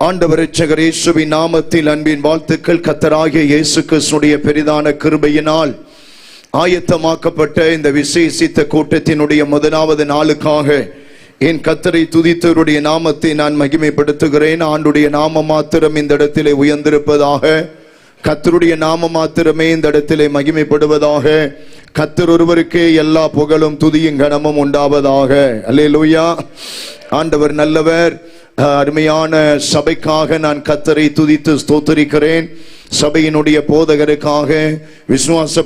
ஆண்டவர் இரட்சகர் இயேசுவின் நாமத்தில் அன்பின் வாழ்த்துக்கள். கர்த்தராகிய இயேசு கிறிஸ்துவின் பெரிதான கிருபையினால் ஆயத்தமாக்கப்பட்ட இந்த விசேஷித்த கூட்டத்தினுடைய முதலாவது நாளுக்காக என் கர்த்தரை துதித்தவருடைய நாமத்தை நான் மகிமைப்படுத்துகிறேன். ஆண்டுடைய நாமம் மாத்திரம் இந்த இடத்திலே உயர்ந்திருப்பதாக, கர்த்தருடைய நாமம் மாத்திரமே இந்த இடத்திலே மகிமைப்படுவதாக. கர்த்தர் ஒருவருக்கே எல்லா புகழும் துதியும் கனமும் உண்டாவதாக. அல்லேலூயா. ஆண்டவர் நல்லவர். அருமையான சபைக்காக நான் கர்த்தரை துதித்து ஸ்தோத்திரிக்கிறேன். சபையினுடைய போதகருக்காக விசுவாச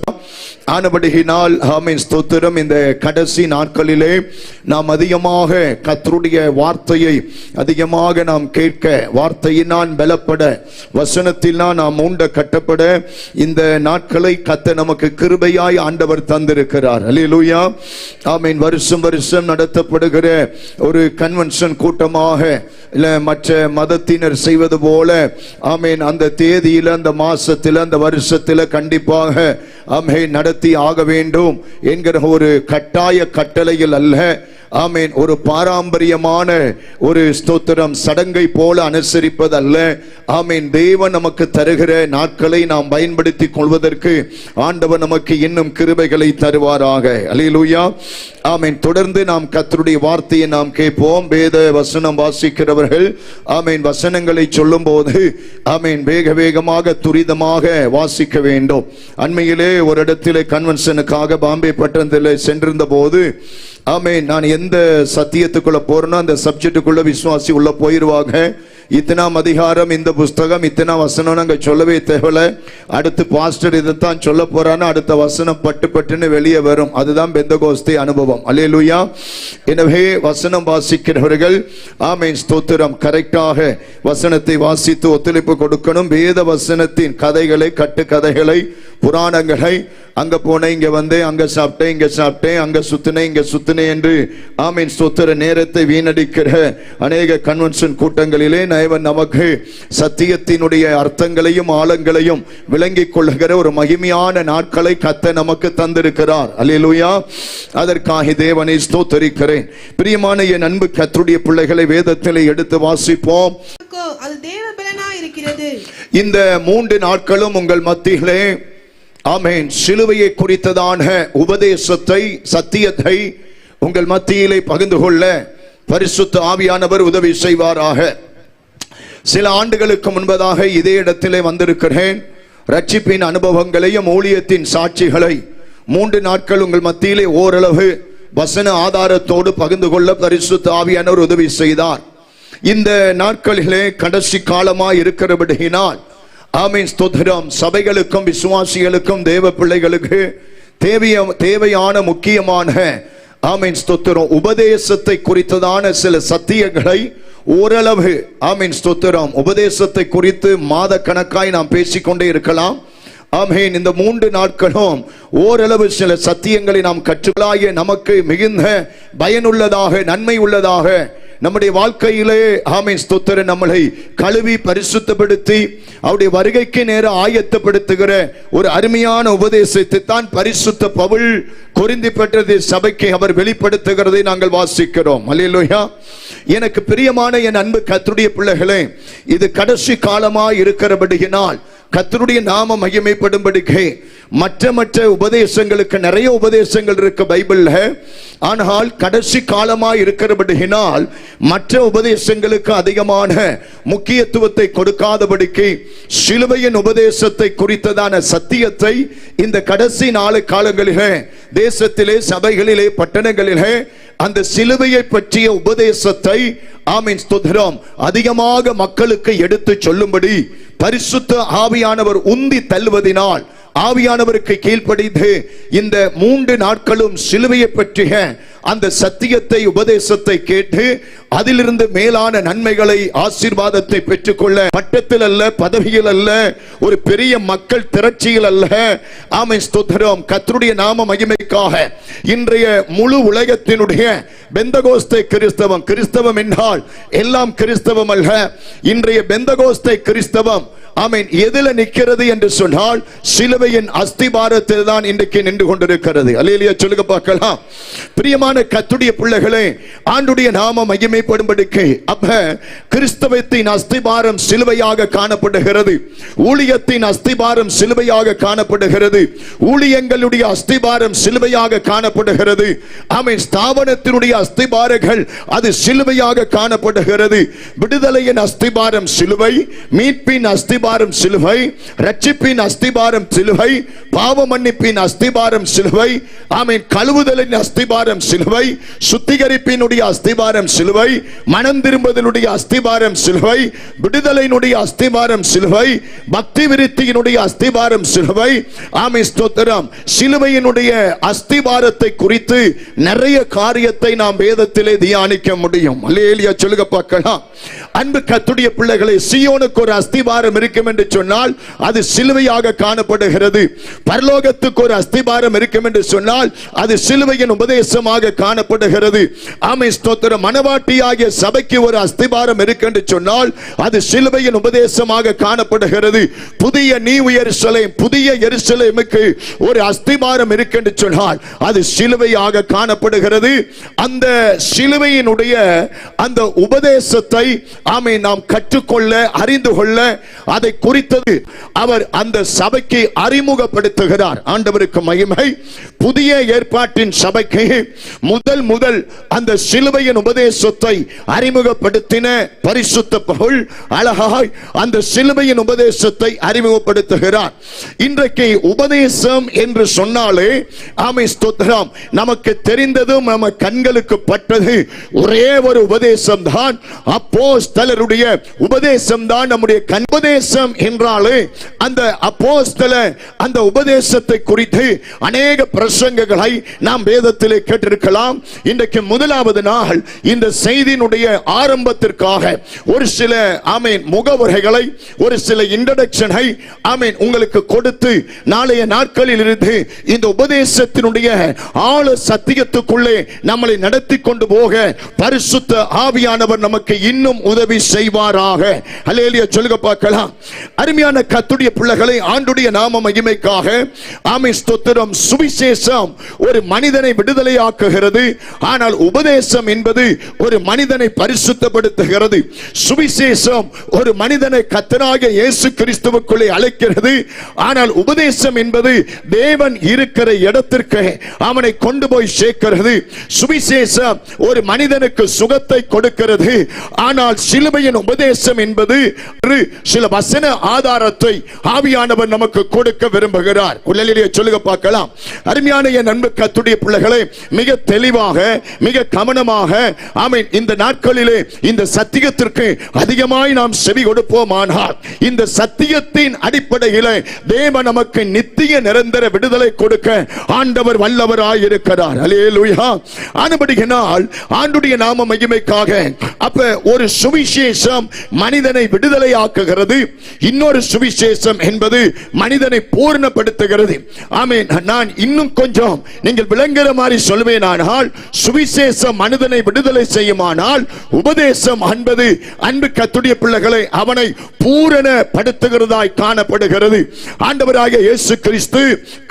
ஆனபடியினால் ஆமென் ஸ்தோத்திரம். இந்த கடைசி நாட்களிலே நாம் அதிகமாக கர்த்தருடைய வார்த்தையை அதிகமாக நாம் கேட்க, வார்த்தையினால் பலப்பட, வசனத்தினால் நாம் மூண்ட கட்டப்பட இந்த நாட்களை கர்த்தர் நமக்கு கிருபையாய் ஆண்டவர் தந்திருக்கிறார். அல்லேலூயா. ஆமென். வருஷம் வருஷம் நடத்தப்படுகிற ஒரு கன்வென்ஷன் கூட்டமாக இல்ல மற்ற மதத்தினர் செய்வது போல ஆமென் அந்த தேதியில, அந்த மாசத்துல, அந்த வருஷத்துல கண்டிப்பாக ஆமென் நடத்தி ஆக வேண்டும் என்கிற ஒரு கட்டாய கட்டளையில் அல்ல. ஆமென். ஒரு பாரம்பரியமான ஒரு ஸ்தோத்திரம் சடங்கை போல அனுசரிப்பது அல்ல. ஆமென். தேவன் நமக்கு தருகிற நாட்களை நாம் பயன்படுத்திக் கொள்வதற்கு ஆண்டவர் நமக்கு இன்னும் கிருபைகளை தருவாராக. அல்லேலூயா. ஆமென். தொடர்ந்து நாம் கர்த்தருடைய வார்த்தையை நாம் கேட்போம். வேத வசனம் வாசிக்கிறவர்கள் ஆமென் வசனங்களை சொல்லும் போது ஆமென் வேக வேகமாக துரிதமாக வாசிக்க வேண்டும். அண்மையிலே ஒரு இடத்திலே கன்வென்ஷனுக்காக பாம்பே பட்டணத்தில் சென்றிருந்த போது ஆமென் நான் எந்த சத்தியத்துக்குள்ள போறேனோ அந்த சப்ஜெக்டுக்குள்ள விசுவாசி உள்ள போயிருவாங்க. இத்தனாம் அதிகாரம், இந்த புஸ்தகம், இத்தனா வசனம் அங்க சொல்லவே தேவையில்ல. அடுத்து பாஸ்டர் இதைத்தான் சொல்ல போறான்னு அடுத்த வசனம் பட்டு பட்டுன்னு வெளியே வரும். அதுதான் பெந்தகோஸ்தே அனுபவம். அல்லேலூயா. எனவே வசனம் வாசிக்கிறவர்கள் ஆமென் ஸ்தோத்திரம் கரெக்டாக வசனத்தை வாசித்து ஒத்துழைப்பு கொடுக்கணும். வேத வசனத்தின் கதைகளை, கட்டு கதைகளை, புராணங்களை, அங்க போனேன், இங்க வந்தேன், அங்க சாப்பிட்டேன், இங்க சாப்பிட்டேன், அங்க சுத்தினேன், இங்க சுத்தினேன் என்று ஆமென் ஸ்தோத்திர நேரத்தை வீணடிக்கிற அநேக கன்வென்ஷன் கூட்டங்களிலே நமக்கு சத்தியத்தினுடைய அர்த்தங்களையும் ஆழங்களையும் விளங்கிக் கொள்ளுகிற ஒரு மகிமையான நாட்களை கர்த்தர் நமக்கு தந்திருக்கிறார். அல்லேலூயா. அதற்காக தேவனை ஸ்தோத்திரிக்கிறேன். பிரியமான என் அன்பு கர்த்தருடைய பிள்ளைகளை வேதத்திலே எடுத்து வாசிப்போம். இந்த 3 நாட்களும் உங்கள் மத்தியிலே ஆமென் சிலுவையை குறித்ததான உபதேசத்தை, சத்தியத்தை உங்கள் மத்தியிலே பகிர்ந்து கொள்ள பரிசுத்த ஆவியானவர் உதவி செய்வாராக. சில ஆண்டுகளுக்கு முன்பதாக இதே இடத்திலே வந்திருக்கிறேன். ரட்சிப்பின் அனுபவங்களையும் ஊழியத்தின் சாட்சிகளை 3 நாட்கள் உங்கள் மத்தியிலே ஓரளவு வசன ஆதாரத்தோடு பகிர்ந்து கொள்ள பரிசுத்த ஆவியானவர் உதவி செய்தார். இந்த நாட்களிலே கடைசி காலமாய் இருக்கிறபடியினால் ஆமென் ஸ்தோத்திரம் சபைகளுக்கும் விசுவாசிகளுக்கும் தேவ பிள்ளைகளுக்கு தேவையான முக்கியமான ஆமென் ஸ்தோத்திரம் உபதேசத்தை குறித்ததான சில சத்தியங்களை ஓரளவு ஆமென் ஸ்தோத்திரம் உபதேசத்தை குறித்து மாத கணக்காய் நாம் பேசிக்கொண்டே இருக்கலாம். ஆமென். இந்த 3 நாட்களும் ஓரளவு சில சத்தியங்களை நாம் கற்றுக்கொள்ளாய நமக்கு மிகுந்த பயனுள்ளதாக, நன்மை உள்ளதாக, நம்முடைய வாழ்க்கையிலே ஆமென் ஸ்தோத்திரம் நம்மளை கழுவி பரிசுத்தப்படுத்தி அவருடைய வருகைக்கு நேரம் ஆயத்தப்படுத்துகிற ஒரு அருமையான உபதேசத்தை தான் பரிசுத்த பவுல் கொரிந்தி பட்டண சபைக்கு அவர் வெளிப்படுத்துகிறதை நாங்கள் வாசிக்கிறோம். அல்லேலூயா. எனக்கு பிரியமான என் அன்பு கர்த்தருடைய பிள்ளைகளே, இது கடைசி காலமாய் இருக்கிறபடியினால் கர்த்தருடைய நாம மகிமைப்படும்படிக்கு மற்ற உபதேசங்களுக்கு நிறைய உபதேசங்கள் இருக்கு பைபிள்ல. ஆனால் கடைசி காலமாய் இருக்கிறபடியினால் மற்ற உபதேசங்களுக்கு அதிகமான முக்கியத்துவத்தை கொடுக்காதபடிக்கு சிலுவையின் உபதேசத்தை குறித்ததான சத்தியத்தை இந்த கடைசி 4 காலங்களிலே தேசத்திலே, சபைகளிலே, பட்டணங்களிலே அந்த சிலுவையை பற்றிய உபதேசத்தை ஆமென் ஸ்தோத்திரம் அதிகமாக மக்களுக்கு எடுத்து சொல்லும்படி பரிசுத்த ஆவியானவர் உந்தி தள்ளுவதினால் ஆவியானவருக்கு கீழ்ப்படிந்து இந்த 3 நாட்களும் சிலுவையை பற்றிய அந்த சத்தியத்தை, உபதேசத்தை கேட்டு அதிலிருந்து மேலான நன்மைகளை, ஆசீர்வாதத்தை பெற்றுக்கொள்ள பட்டத்தில் அல்ல, பதவியில் அல்ல, ஒரு பெரிய மக்கள் திரட்சியில் அல்ல, ஆமென் ஸ்தோத்திரம் கர்த்தருடைய நாம மகிமைக்காக இன்றைய முழு உலகத்தினுடைய பெந்தகோஸ்தே கிறிஸ்தவம், கிறிஸ்தவம் என்றால் எல்லாம் கிறிஸ்தவம் அல்ல, இன்றைய பெந்தகோஸ்தே கிறிஸ்தவம் ஆமென் எதில நிற்கிறது என்று சொன்னால் சிலுவையின் அஸ்திபாரத்தில் தான் இன்றைக்கு நின்று கொண்டிருக்கிறது. அல்லேலூயா சொல்லுங்க பார்க்கலாம். பிரியமான கர்த்தருடைய பிள்ளைகளே, ஆண்டுடைய நாம மகிமைப்படும்படிக்கு அப்ப கிறிஸ்தவத்தின் அஸ்திபாரம் சிலுவையாக காணப்படுகிறது. ஊழியத்தின் அஸ்திபாரம் சிலுவையாக காணப்படுகிறது. ஊழியங்களுடைய அஸ்திபாரம் சிலுவையாக காணப்படுகிறது. ஆமென் ஸ்தாபனத்தினுடைய அஸ்திபாரங்கள் அது சிலுவையாக காணப்படுகிறது. விடுதலையின் அஸ்திபாரம் சிலுவை, மீட்பின் அஸ்திபாரம் சிலுவை, ரட்சிப்பின் அஸ்திபாரம் சிலுவை, பாவ மன்னிப்பின் அஸ்திபாரம் சிலுவை, ஆமென் கழுவுதலின் அஸ்திபாரம் சிலுவை, சுத்திகரிப்பினுடைய அஸ்திபாரம் சிலுவை, மனம் திரும்புதலுடைய அஸ்திபாரம் சிலுவை, விடுதலையினுடைய அஸ்திபாரம் சிலுவை, பக்தி விருத்தியினுடைய அஸ்திபாரம் சிலுவை. ஆமென் ஸ்தோத்திரம். சிலுவையினுடைய அஸ்திபாரத்தை குறித்து நிறைய காரியத்தை நாம் வேதத்திலே தியானிக்க முடியும். அல்லேலூயா சொல்லுங்க பார்க்கலாம். அன்பு கர்த்தருடைய பிள்ளைகளே, சீயோனுக்கு ஒரு அஸ்திபாரம் இருக்கும் என்று சொன்னால் அது சிலுவையாக காணப்படுகிறது. பரலோகத்துக்கு ஒரு அஸ்திபாரம் இருக்கும் என்று சொன்னால் அது சிலுவையின் உபதேசமாக காணப்படுகிறது. ஆமென் ஸ்தோத்திரம். மனவாட்டியாகிய சபைக்கு ஒரு அஸ்திபாரம் இருக்கு என்று சொன்னால் அது சிலுவையின் உபதேசமாக காணப்படுகிறது. புதிய நியூ எருசலேம், புதிய எருசலேமுக்கு ஒரு அஸ்திபாரம் இருக்கு என்று சொன்னால் அது சிலுவையாக காணப்படுகிறது. அந்த சிலுவையினுடைய அந்த உபதேசத்தை ஆமென் நாம் கற்றுக்கொள்ள, அறிந்து கொள்ள, அதை குறித்தது அவர் அந்த சபைக்கு அறிமுகப்படுத்துகிறார். ஆண்டவருக்கு மகிமை. புதிய ஏற்பாட்டின் சபைக்கு முதல் அந்த சிலுவையின் உபதேசத்தை அறிமுகப்படுத்தின பரிசுத்த பவுல் அழகாய் அந்த சிலுவையின் உபதேசத்தை அறிமுகப்படுத்துகிறார். இன்றைக்கு உபதேசம் என்று சொன்னாலே ஆமென் ஸ்தோத்திரம், நமக்கு தெரிந்ததும் நம்ம கண்களுக்கு பட்டது ஒரே ஒரு உபதேசம் தான். அப்போஸ்தலருடைய உபதேசம் தான் நம்முடைய உபதேசம் என்றாலே அந்த அப்போஸ்தலர் அந்த உபதேசத்தை குறித்து அநேக பிரசங்கங்களை நாம் வேதத்திலே கேட்டிருக்கலாம். இன்றைக்கு முதலாவது நாள் இந்த செய்தியினுடைய ஆரம்பத்திற்காக ஒரு சில ஆமென் முகவுரைகளை, ஒரு சில இன்ட்ரோடக்ஷனை ஆமென் உங்களுக்கு கொடுத்து நாளைய நாட்களில் இருந்து இந்த உபதேசத்தினுடைய ஆழ சத்தியத்துக்குள்ளே நம்மளை நடத்தி கொண்டு போக பரிசுத்த ஆவியானவர் நமக்கு இன்னும் உதவி செய்வாராக. அல்லேலூயா சொல்லுங்க பார்க்கலாம். அருமையான கர்த்தருடைய பிள்ளைகளை, ஆண்டுடைய நாம மகிமைக்காக ஆமென் ஸ்தோத்திரம். சுவிசேஷம் ஒரு மனிதனை விடுதலையாக்குகிறது. ஆனால் உபதேசம் என்பது ஒரு மனிதனை பரிசுத்தப்படுத்துகிறது. சுவிசேஷம் ஒரு மனிதனை கர்த்தராகிய இயேசு கிறிஸ்துவுக்குள்ளே அழைக்கிறது. ஆனால் உபதேசம் என்பது தேவன் இருக்கிற இடத்திற்கு அவனை கொண்டு போய் சேர்க்கிறது. சுவிசேஷம் ஒரு மனிதனுக்கு சுகத்தை கொடுக்கிறது. ஆனால் சிலுவையின் உபதேசம் என்பது சில வசன ஆதாரத்தை ஆவியானவர் நமக்கு கொடுக்க விரும்புகிறார். உள்ளலிலே சொல்லுங்க பார்க்கலாம். அருமையான என் அன்பு கர்த்தருடைய பிள்ளைகளே, மிக தெளிவாக, மிக கவனமாக ஆமென் இந்த நாட்களிலே இந்த சத்தியத்திற்கு அதிகமாய் நாம் செவி கொடுப்போமானால் இந்த சத்தியத்தின் அடிப்படையில் தேவன் நமக்கு நித்திய நிரந்தர விடுதலை கொடுக்க ஆண்டவர் வல்லவராய் இருக்கிறார். அல்லேலூயா. ஆனபடியினால் ஆண்டுடைய நாம மகிமைக்காக அப்ப ஒரு சுவிசேஷம் மனிதனை விடுதலையாக்குகிறது. இன்னொரு சுவிசேஷம் என்பது மனிதனை பூர்ணப்படுத்துகிறது. ஆமென். நான் இன்னும் கொஞ்சம் நீங்கள் விளங்குற மாதிரி சொல்வேனானால் சுவிசேஷம் மனிதனை விடுதலை செய்யுமானால் உபதேசம் என்பது அன்பு கர்த்தருடைய பிள்ளைகளை அவனை பூரணப்படுத்துகிறதாய் காணப்படுகிறது. ஆண்டவராகிய இயேசு கிறிஸ்து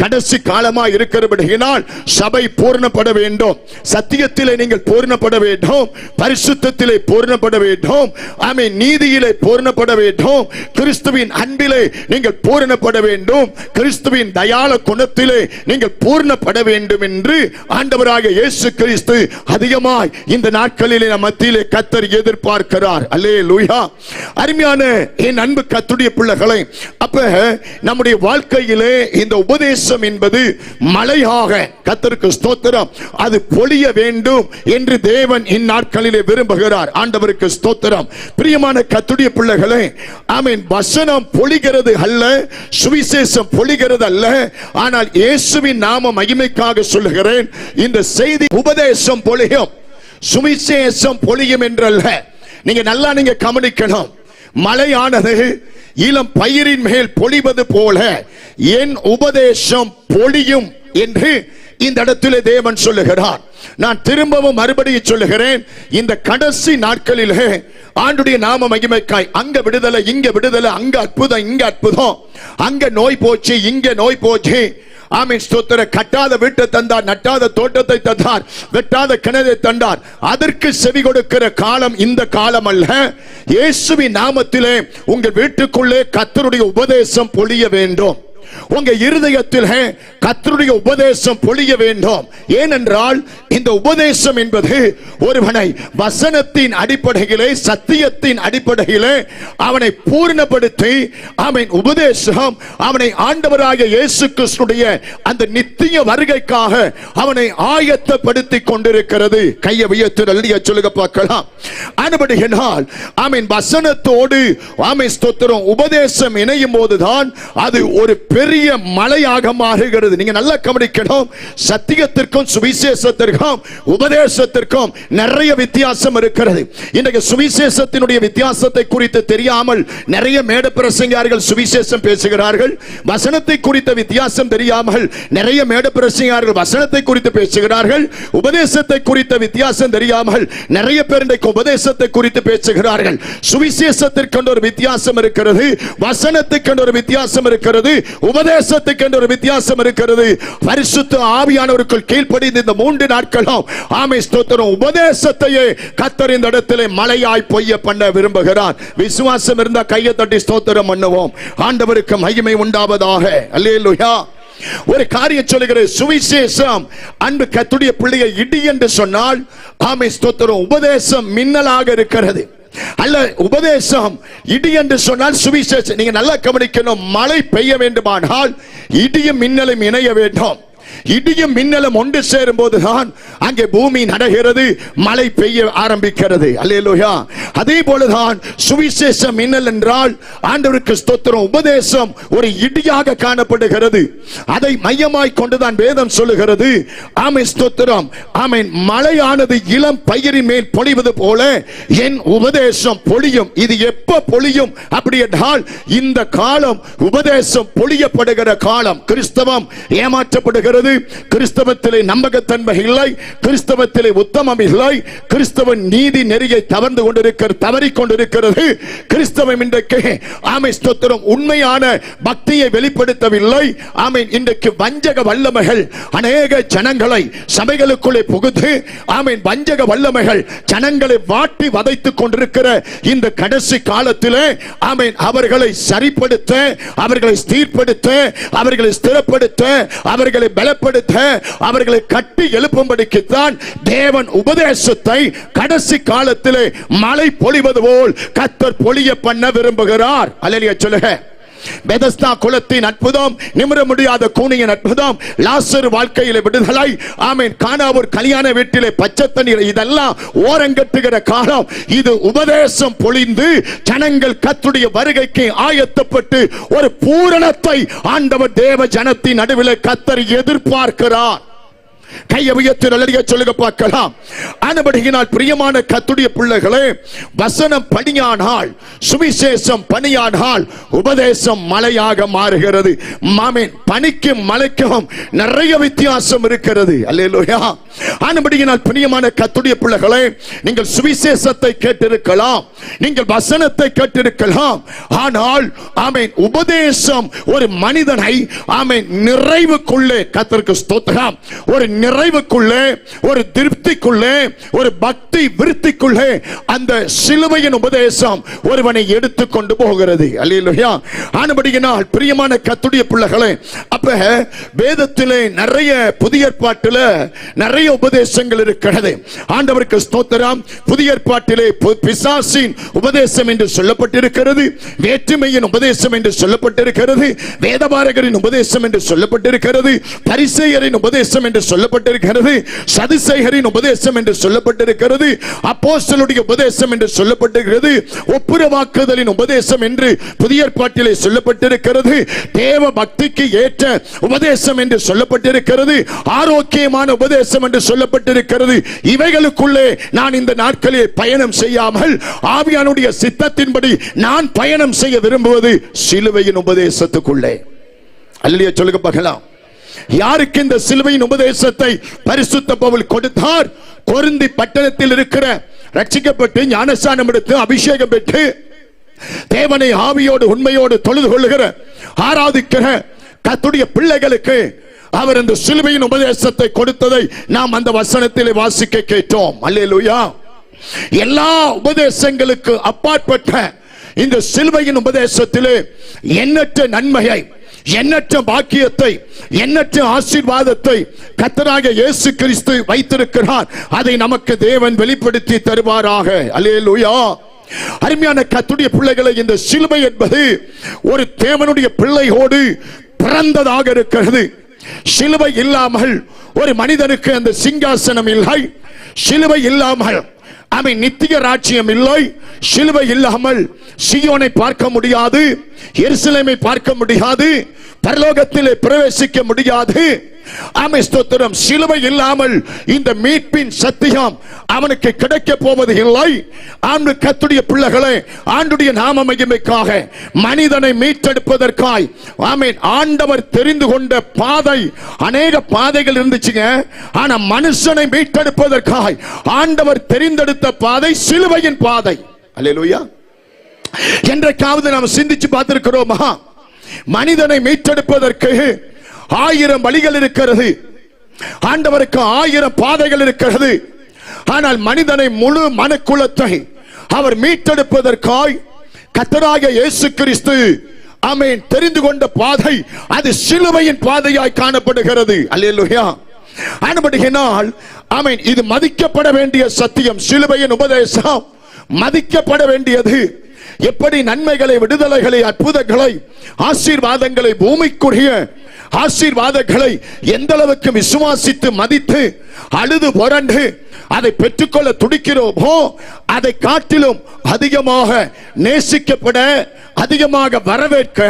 கடைசி காலமாய் இருக்கிறபடியினால் சபை பூர்ணப்பட வேண்டும். சத்தியத்திலே நீங்கள் பூர்ணப்பட வேண்டும். பரிசுத்தத்திலே பூர்ணப்பட வேண்டும். ஆமென். நீதியிலே பூர்ணப்பட வேண்டும். கிறிஸ்துவின் அன்பிலே நீங்கள் பூர்ணப்பட வேண்டும். கிறிஸ்துவின் தயாள குணத்திலே நீங்கள் பூர்ணப்பட வேண்டும் என்று ஆண்டவராகிய இயேசு கிறிஸ்து அதிகமாய் இந்த நாட்களிலே நம் மத்தியிலே கர்த்தர் எதிர்பார்க்கிறார். அல்லேலூயா. அருமையான என் அன்பு கர்த்தருடைய பிள்ளைகளை, அப்ப நம்முடைய வாழ்க்கையிலே இந்த உபதேசம் என்பது மழையாக கர்த்தருக்கு ஸ்தோத்திரம் அது பொழிய வேண்டும் என்று தேவன் இந்நாட்களிலே விரும்புகிறார். ஆண்டவருக்கு ஸ்தோத்திரம். பிரியமான கர்த்தருடைய பிள்ளைகளே, ஆமென். வசனம் பொழிகிறது அல்ல, சுவிசேஷம் பொழிகிறது அல்ல. ஆனால் இயேசுவின் நாம மகிமைக்காக சொல்லுகிறேன், இந்த செய்தி உபதேசம் பொழியும், சுவிசேஷம் பொழியும் என்றல்ல. நீங்க நல்லா கவனிக்கணும். மழையானது இளம் பயிரின் மேல் பொழிவது போல என் உபதேசம் பொழியும் என்று இந்த இடத்திலே தேவன் சொல்லுகிறார். நான் திரும்பவும் மறுபடியும் சொல்லுகிறேன், இந்த கடைசி நாட்களிலே ஆண்டுடைய நாம மகிமைக்காய் அங்க விடுதலை, இங்க விடுதலை, அங்க அற்புதம், இங்க அற்புதம், அங்க நோய் போச்சு, இங்க நோய் போச்சு. ஆமென், ஸ்தோத்திரம். கட்டாத வீட்டை தந்தார், நட்டாத தோட்டத்தை தந்தார், வெட்டாத கிணறை தந்தார். அதற்கு செவி கொடுக்கிற காலம் இந்த காலம் அல்ல. இயேசுவின் நாமத்திலே உங்கள் வீட்டுக்குள்ளே கர்த்தருடைய உபதேசம் பொழிய வேண்டும். உங்க இருதயத்தில் கர்த்தருடைய உபதேசம் பொழிய வேண்டும். ஏனென்றால் இந்த உபதேசம் என்பது ஒருவனை வசனத்தின் அடிப்படையிலே, சத்தியத்தின் அடிப்படையிலே அவனை பூர்ணப்படுத்தி, அவன் உபதேசம் அவனை ஆண்டவராகிய இயேசு கிறிஸ்துடைய அந்த நித்திய வருகைக்காக அவனை ஆயத்தப்படுத்தி கொண்டிருக்கிறது. கையை உயர்த்தி நல்ல சொல்லுங்க பார்க்கலாம். ஆனபடியினால் ஆமென், வசனத்தோடு ஆமென் ஸ்தோத்திரம் உபதேசம் இணையும் போதுதான் அது ஒரு பெரிய மலையாக மாறுகிறது. நீங்க நல்லா கவனிக்கணும். சத்தியத்திற்கும் சுவிசேஷத்திற்கும் உபதேசத்திற்கும் நிறைய வித்தியாசம் இருக்கிறது. இன்றைக்கு சுவிசேஷத்தினுடைய வித்தியாசத்தை குறித்து தெரியாமல் நிறைய மேட பிரசங்கியார்கள் சுவிசேஷம் பேசுகிறார்கள். வசனத்தை குறித்த வித்தியாசம் தெரியாமல் நிறைய மேட பிரசங்கியார்கள் வசனத்தை குறித்து பேசுகிறார்கள். உபதேசத்தை குறித்த வித்தியாசம் தெரியாமல் நிறைய பேர் இன்றைக்கு உபதேசத்தை குறித்து பேசுகிறார்கள். சுவிசேஷத்திற்கு ஒரு வித்தியாசம் இருக்கிறது, வசனத்துக்கு ஒரு வித்தியாசம் இருக்கிறது, உபதேசத்துக்கு ஒரு வித்தியாசம் இருக்கிறது. பரிசுத்த ஆவியானவருக்குள் கீழ்ப்படிந்து இந்த 3 நாட்களும் ஆமென் ஸ்தோத்திரம் உபதேசத்தையே கர்த்தர் இந்த இடத்திலே மலையாய் பொய்ய பண்ண விரும்புகிறார். விசுவாசம் இருந்தா கையை தட்டி ஸ்தோத்திரம் பண்ணுவோம். ஆண்டவருக்கு மகிமை உண்டாவதாக. அல்லேலூயா. ஒரு காரியம் சொல்லுகிறேன். சுவிசேஷம் அன்பு கர்த்தருடைய பிள்ளையை இடி என்று சொன்னால் ஆமென் ஸ்தோத்திரம் உபதேசம் மின்னலாக இருக்கிறது. அல்ல, உபதேசம் இடி என்று சொன்னால் சுவிசேஷம். நீங்க நல்லா கவனிக்கணும். மழை பெய்ய வேண்டுமானால் இடியும் மின்னலும் இணைய வேண்டும். இடியும் மின்னலும் ஒன்று சேரும் போதுதான் அங்கே பூமி நடக்கிறது, மழை பெய்ய ஆரம்பிக்கிறது. அல்லேலூயா. அதே போலதான் சுவிசேஷம் மின்னல் என்றால் ஆண்டவருக்கு ஸ்தோத்திரம் உபதேசம் ஒரு இடியாக காணப்படுகிறது. அதை மையமாய் கொண்டுதான் வேதம் சொல்லுகிறது. ஆமென் ஸ்தோத்திரம். ஆமென், மழையானது இளம் பயிரின் மேல் பொழிவது போல என் உபதேசம் பொழியும். இது எப்ப பொழியும் அப்படி என்றால் இந்த காலம் உபதேசம் பொழியப்படுகிற காலம். கிறிஸ்தவம் ஏமாற்றப்படுகிறது, கிறிஸ்தவத்திலே நம்பகத்தன்மை இல்லை, கிறிஸ்தவத்திலே உத்தமம் இல்லை, கிறிஸ்தவன் நீதி நெறியை தவறிக் கொண்டிருக்கிறது. கிறிஸ்தவம் இன்றைக்கு ஆமென் ஸ்தோத்திரம் உண்மையான பக்தியை வெளிப்படுத்தவில்லை. ஆமென், இன்றைக்கு வஞ்சக வல்லமைகள் அநேக ஜனங்களை சபைகளுக்குள்ளே புகுந்து ஆமென் வஞ்சக வல்லமைகள் ஜனங்களை வாட்டி வதைத்துக் கொண்டிருக்கிற இந்த கடைசி காலத்திலே ஆமென் அவர்களை சரிப்படுத்த, அவர்களை ஸ்திரப்படுத்த, அவர்களை ஸ்திரப்படுத்த, அவர்களை பலப்படுத்த, அவர்களை கட்டி எழுப்பும்படிக்குத்தான் தேவன் உபதேசத்தை கடைசி காலத்திலே மழை பொழிவது போல் கர்த்தர் பொழிய பண்ண விரும்புகிறார். அல்லேலூயா சொல்லுங்க. பெதஸ்தா குளத்தின் அற்புதம், நிமிர முடியாத கூனியின் அற்புதம், லாசரு வாழ்க்கையிலே விடுதலை, ஆமென் கானாவூர் கல்யாண வீட்டிலே பச்சை தண்ணீர், இதெல்லாம் ஓரங்கட்டுகிற காலம். இது உபதேசம் பொழிந்து ஜனங்கள் கர்த்தருடைய வருகைக்கு ஆயத்தப்பட்டு ஒரு பூரணத்தை ஆண்டவர் தேவ ஜனத்தின் நடுவில் கர்த்தர் எதிர்பார்க்கிறார். கையை உயர்த்தி நல்லடியா சொல்லுங்க பார்க்கலாம். ஆனபடியினால் பிரியமான கர்த்தருடைய பிள்ளைகளே, வசனம் பணியானால், சுவிசேஷம் பணியானால் உபதேசம் மலையாக மாறுகிறது. ஆமென். பணிக்கும் மலைக்கும் நிறைய வித்தியாசம் இருக்கிறது. அல்லேலூயா. ஆனபடியினால் பிரியமான கர்த்தருடைய பிள்ளைகளே, நீங்கள் சுவிசேஷத்தை கேட்டிருக்கலாம், நீங்கள் வசனத்தை கேட்டிருக்கலாம், ஆனால் ஆமென் உபதேசம் ஒரு மனிதனை ஆமென் நிறைவுக்குள்ளே, கர்த்தருக்கு ஸ்தோத்திரம், ஒரு நிறைவுக்குள்ளே, ஒரு திருப்திக்குள்ளே, ஒரு பக்தி விருத்திக்குள்ளே அந்த சிலுவையின் உபதேசம் ஒருவனை எடுத்துக் கொண்டு போகிறது. அல்லேலூயா. ஆனபடியினால் பிரியமான கர்த்தருடைய பிள்ளைகளே, அப்ப வேதத்திலே நிறைய புதிய ஏற்பாட்டிலே நிறைய உபதேசங்கள் இருக்கிறது. ஆண்டவருக்கு ஸ்தோத்திரம். புதிய ஏற்பாட்டிலே பிசாசின் உபதேசம் என்று சொல்லப்பட்டிருக்கிறது, வேற்றுமையின் உபதேசம் என்று சொல்லப்பட்டிருக்கிறது, வேதபாரகரின் உபதேசம் என்று சொல்லப்பட்டிருக்கிறது, பரிசேயரின் உபதேசம் என்று சொல்லப்பட்டிருக்கிறது, சதுசேயரின் உபதேசம் என்று சொல்லப்பட்டிருக்கிறது, அப்போஸ்தலருடைய உபதேசம் என்று சொல்லப்பட்டிருக்கிறது, ஒப்புரவாக்குதலின் உபதேசம் என்று புதிய ஏற்பாட்டிலே சொல்லப்பட்டிருக்கிறது, தேவ பக்திக்கு ஏற்ற உபதேசம் என்று சொல்லப்பட்டிருக்கிறது, ஆரோக்கியமான உபதேசம் என்று சொல்லப்பட்டிருக்கிறது. இவைகளுக்குள்ளே நான் இந்த நாட்களில் பயணம் செய்யாமல் ஆவியானுடைய சித்தத்தின்படி நான் பயணம் செய்ய விரும்புவது சிலுவையின் உபதேசத்துக்குள்ளே. அல்லேலூயா சொல்லுங்க பார்க்கலாம். யாருக்கு இந்த சிலுவையின் உபதேசத்தை பரிசுத்த பவுல் கொடுத்தார்? கொரிந்தி பட்டணத்தில் இருக்கிற ரட்சிக்கப்பட்டு ஞானஸ்நானம் எடுத்து அபிஷேகம் பெற்று தேவனை ஆவியோடு உண்மையோடு தொழுது கொள்ளுகிற ஆராதிக்கிற கர்த்தருடைய பிள்ளைகளுக்கு அவர் இந்த சிலுவையின் உபதேசத்தை கொடுத்ததை நாம் அந்த வசனத்திலே வாசிக்க கேட்டோம். அல்லேலூயா. எல்லா உபதேசங்களுக்கு அப்பாற்பட்ட இந்த சிலுவையின் உபதேசத்திலே எண்ணற்ற நன்மையை, எண்ணற்ற பாக்கியத்தை, எண்ணற்ற ஆசீர்வாதத்தை கர்த்தராகிய இயேசு கிறிஸ்து வைத்திருக்கிறார். அதை நமக்கு தேவன் வெளிப்படுத்தி தருவாராக. அல்லேலூயா. அருமையான கர்த்தருடைய பிள்ளைகளை, இந்த சிலுவை என்பது ஒரு தேவனுடைய பிள்ளையோடு பிறந்ததாக இருக்கிறது. சிலுவை இல்லாமல் ஒரு மனிதனுக்கு அந்த சிங்காசனம் இல்லை. சிலுவை இல்லாமல் அவன் நித்திய ராஜ்யம் இல்லை. சிலுவை இல்லாமல் சீயோனை பார்க்க முடியாது, எருசலேமை பார்க்க முடியாது, பரலோகத்திலே பிரவேசிக்க முடியாது. ஆமென், ஸ்தோத்திரம். சிலுவை இல்லாமல் இந்த மீட்பின் சத்தியம் அவனுக்கு கிடைக்க போவது இல்லை. ஆண்டு கர்த்தருடைய பிள்ளைகளே, ஆண்டுடைய நாம மகிமைக்காக மனிதனை மீட்டெடுப்பதற்காய் ஆமென் ஆண்டவர் தெரிந்து கொண்ட பாதை அநேக பாதைகள் இருந்துச்சுங்க. ஆனா மனுஷனை மீட்டெடுப்பதற்காய் ஆண்டவர் தெரிந்தெடுத்த பாதை சிலுவையின் பாதை. அல்லேலூயா. என்றைக்காவது நாம் சிந்திச்சு பார்த்திருக்கிறோமா? மனிதனை மீட்டெடுப்பதற்கு 1000 வழிகள் இருக்கிறது. ஆண்டவருக்கு 1000 பாதைகள் இருக்கிறது. ஆனால் மனிதனை, முழு மனுக்குலத்தை அவர் மீட்டெடுப்பதற்காய் கர்த்தராகிய இயேசு கிறிஸ்து ஆமென் தெரிந்து கொண்ட பாதை அது சிலுவையின் பாதையாய் காணப்படுகிறது. அல்லேலூயா. ஆனபடியினால் ஆமென் இது மதிக்கப்பட வேண்டிய சத்தியம். சிலுவையின் உபதேசம் மதிக்கப்பட வேண்டியது. எப்படி நன்மைகளை, விடுதலைகளை, அற்புதங்களை, ஆசீர்வாதங்களை, பூமிக்குரிய ஆசீர்வாதங்களை எந்த அளவுக்கு விசுவாசித்து மதித்து அழுது புரண்டு அதை பெற்றுக்கொள்ள துடிக்கிறோமோ, அதை காட்டிலும் அதிகமாக நேசிக்கப்பட, அதிகமாக வரவேற்க,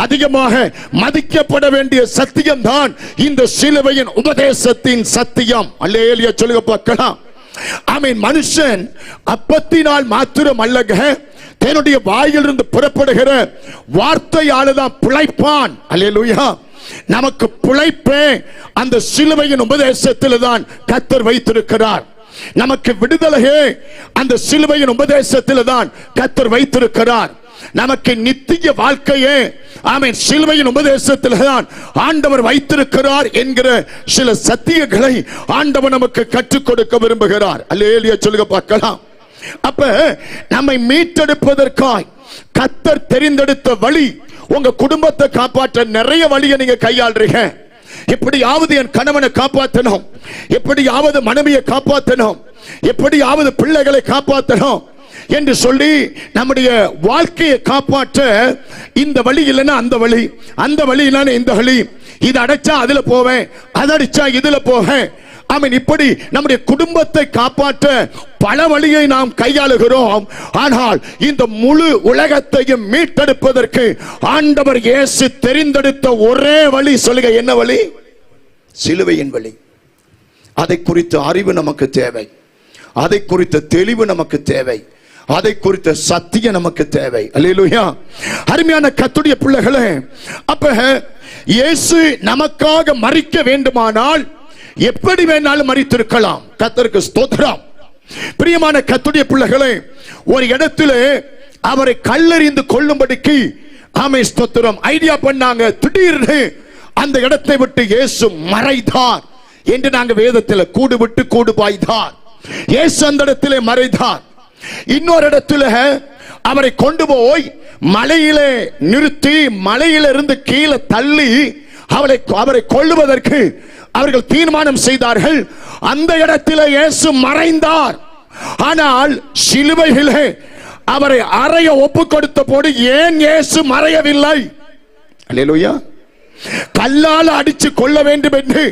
அதிகமாக மதிக்கப்பட வேண்டிய சத்தியம் தான் இந்த சிலுவையின் உபதேசத்தின் சத்தியம். அல்லேலூயா சொல்லுங்க பார்க்கலாம். ஆமென். மனுஷன் அப்பத்தினால் மாத்திரம் அல்லங்க, தன்னுடைய வாயிலிருந்து புறப்படுகிற வார்த்தையால தான் பிழைப்பான். அல்லேலூயா. நமக்கு பிழைப்பே அந்த சிலுவையின் உபதேசத்தில் தான் கர்த்தர் வைத்திருக்கிறார். நமக்கு விடுதலையே அந்த சிலுவையின் உபதேசத்தில் தான் கர்த்தர் வைத்திருக்கிறார். நமக்கு நித்திய வாழ்க்கையே ஆமென் சிலுவையின் உபதேசத்தில் தான் ஆண்டவர் வைத்திருக்கிறார் என்கிற சில சத்தியங்களை ஆண்டவர் நமக்கு கற்றுக் கொடுக்க விரும்புகிறார். அல்லேலூயா சொல்லுங்க பார்க்கலாம். அப்ப நம்மை மீட்டெடுப்பதற்காய் கர்த்தர் தெரிந்தெடுத்த வழி, உங்க குடும்பத்தை காப்பாற்ற நிறைய வழியை நீங்க கையாளுறீங்க. எப்படியாவது என் கணவனை காப்பாற்றணும், எப்படியாவது மனைவியை காப்பாற்றணும், எப்படியாவது பிள்ளைகளை காப்பாற்றணும் என்று சொல்லி நம்முடைய வாழ்க்கையை காப்பாற்ற இந்த வழி இல்லைன்னா அந்த வழி, அந்த வழி இல்லைன்னா இந்த வழி, இது அடைச்சா அதுல போவேன், அது அடிச்சா இதுல போவேன். ஆமென். இப்படி நம்முடைய குடும்பத்தை காப்பாற்ற பல வழியை நாம் கையாளுகிறோம். ஆனால் இந்த முழு உலகத்தையும் மீட்டெடுப்பதற்கு ஆண்டவர் இயேசு தெரிந்தெடுத்த ஒரே வழி, சொல்லுங்க என்ன வழி? சிலுவையின் வழி. அதை குறித்த அறிவு நமக்கு தேவை, அதை குறித்த தெளிவு நமக்கு தேவை, அதை குறித்த சத்தியம் நமக்கு தேவை. அல்லேலூயா. அருமையான கர்த்தருடைய பிள்ளைகளே, அப்ப இயேசு நமக்காக மரிக்க வேண்டுமானால் எப்படி வேணாலும் மரித்திருக்கலாம். கர்த்தருக்கு ஸ்தோத்திரம். பிரியமான கர்த்தருடைய பிள்ளைகளே, ஒரு இடத்திலே அவரை கல்லெறிந்து கொல்லும்படிக்கு ஆமென் ஸ்தோத்திரம் ஐடியா பண்ணாங்க. திடீர்னு அந்த இடத்தை விட்டு இயேசு மறைந்தார் என்று நாங்க வேதத்தில் கூடு விட்டு கூடு பாய்ந்தார். இயேசு அந்த இடத்திலே மறைந்தார். இன்னொரு இடத்துல அவரை கொண்டு போய் மலையிலே நிறுத்தி மலையிலிருந்து கீழே தள்ளி அவரை கொல்லுவதற்கு அவர்கள் தீர்மானம் செய்தார்கள். அந்த இடத்திலே இயேசு மறைந்தார். ஆனால் சிலுவையிலே அவரை அறைய ஒப்பு கொடுத்த போது ஏன் இயேசு மறையவில்லை? அல்லேலூயா. கல்லால் அடிச்சு கொள்ள வேண்டும் என்று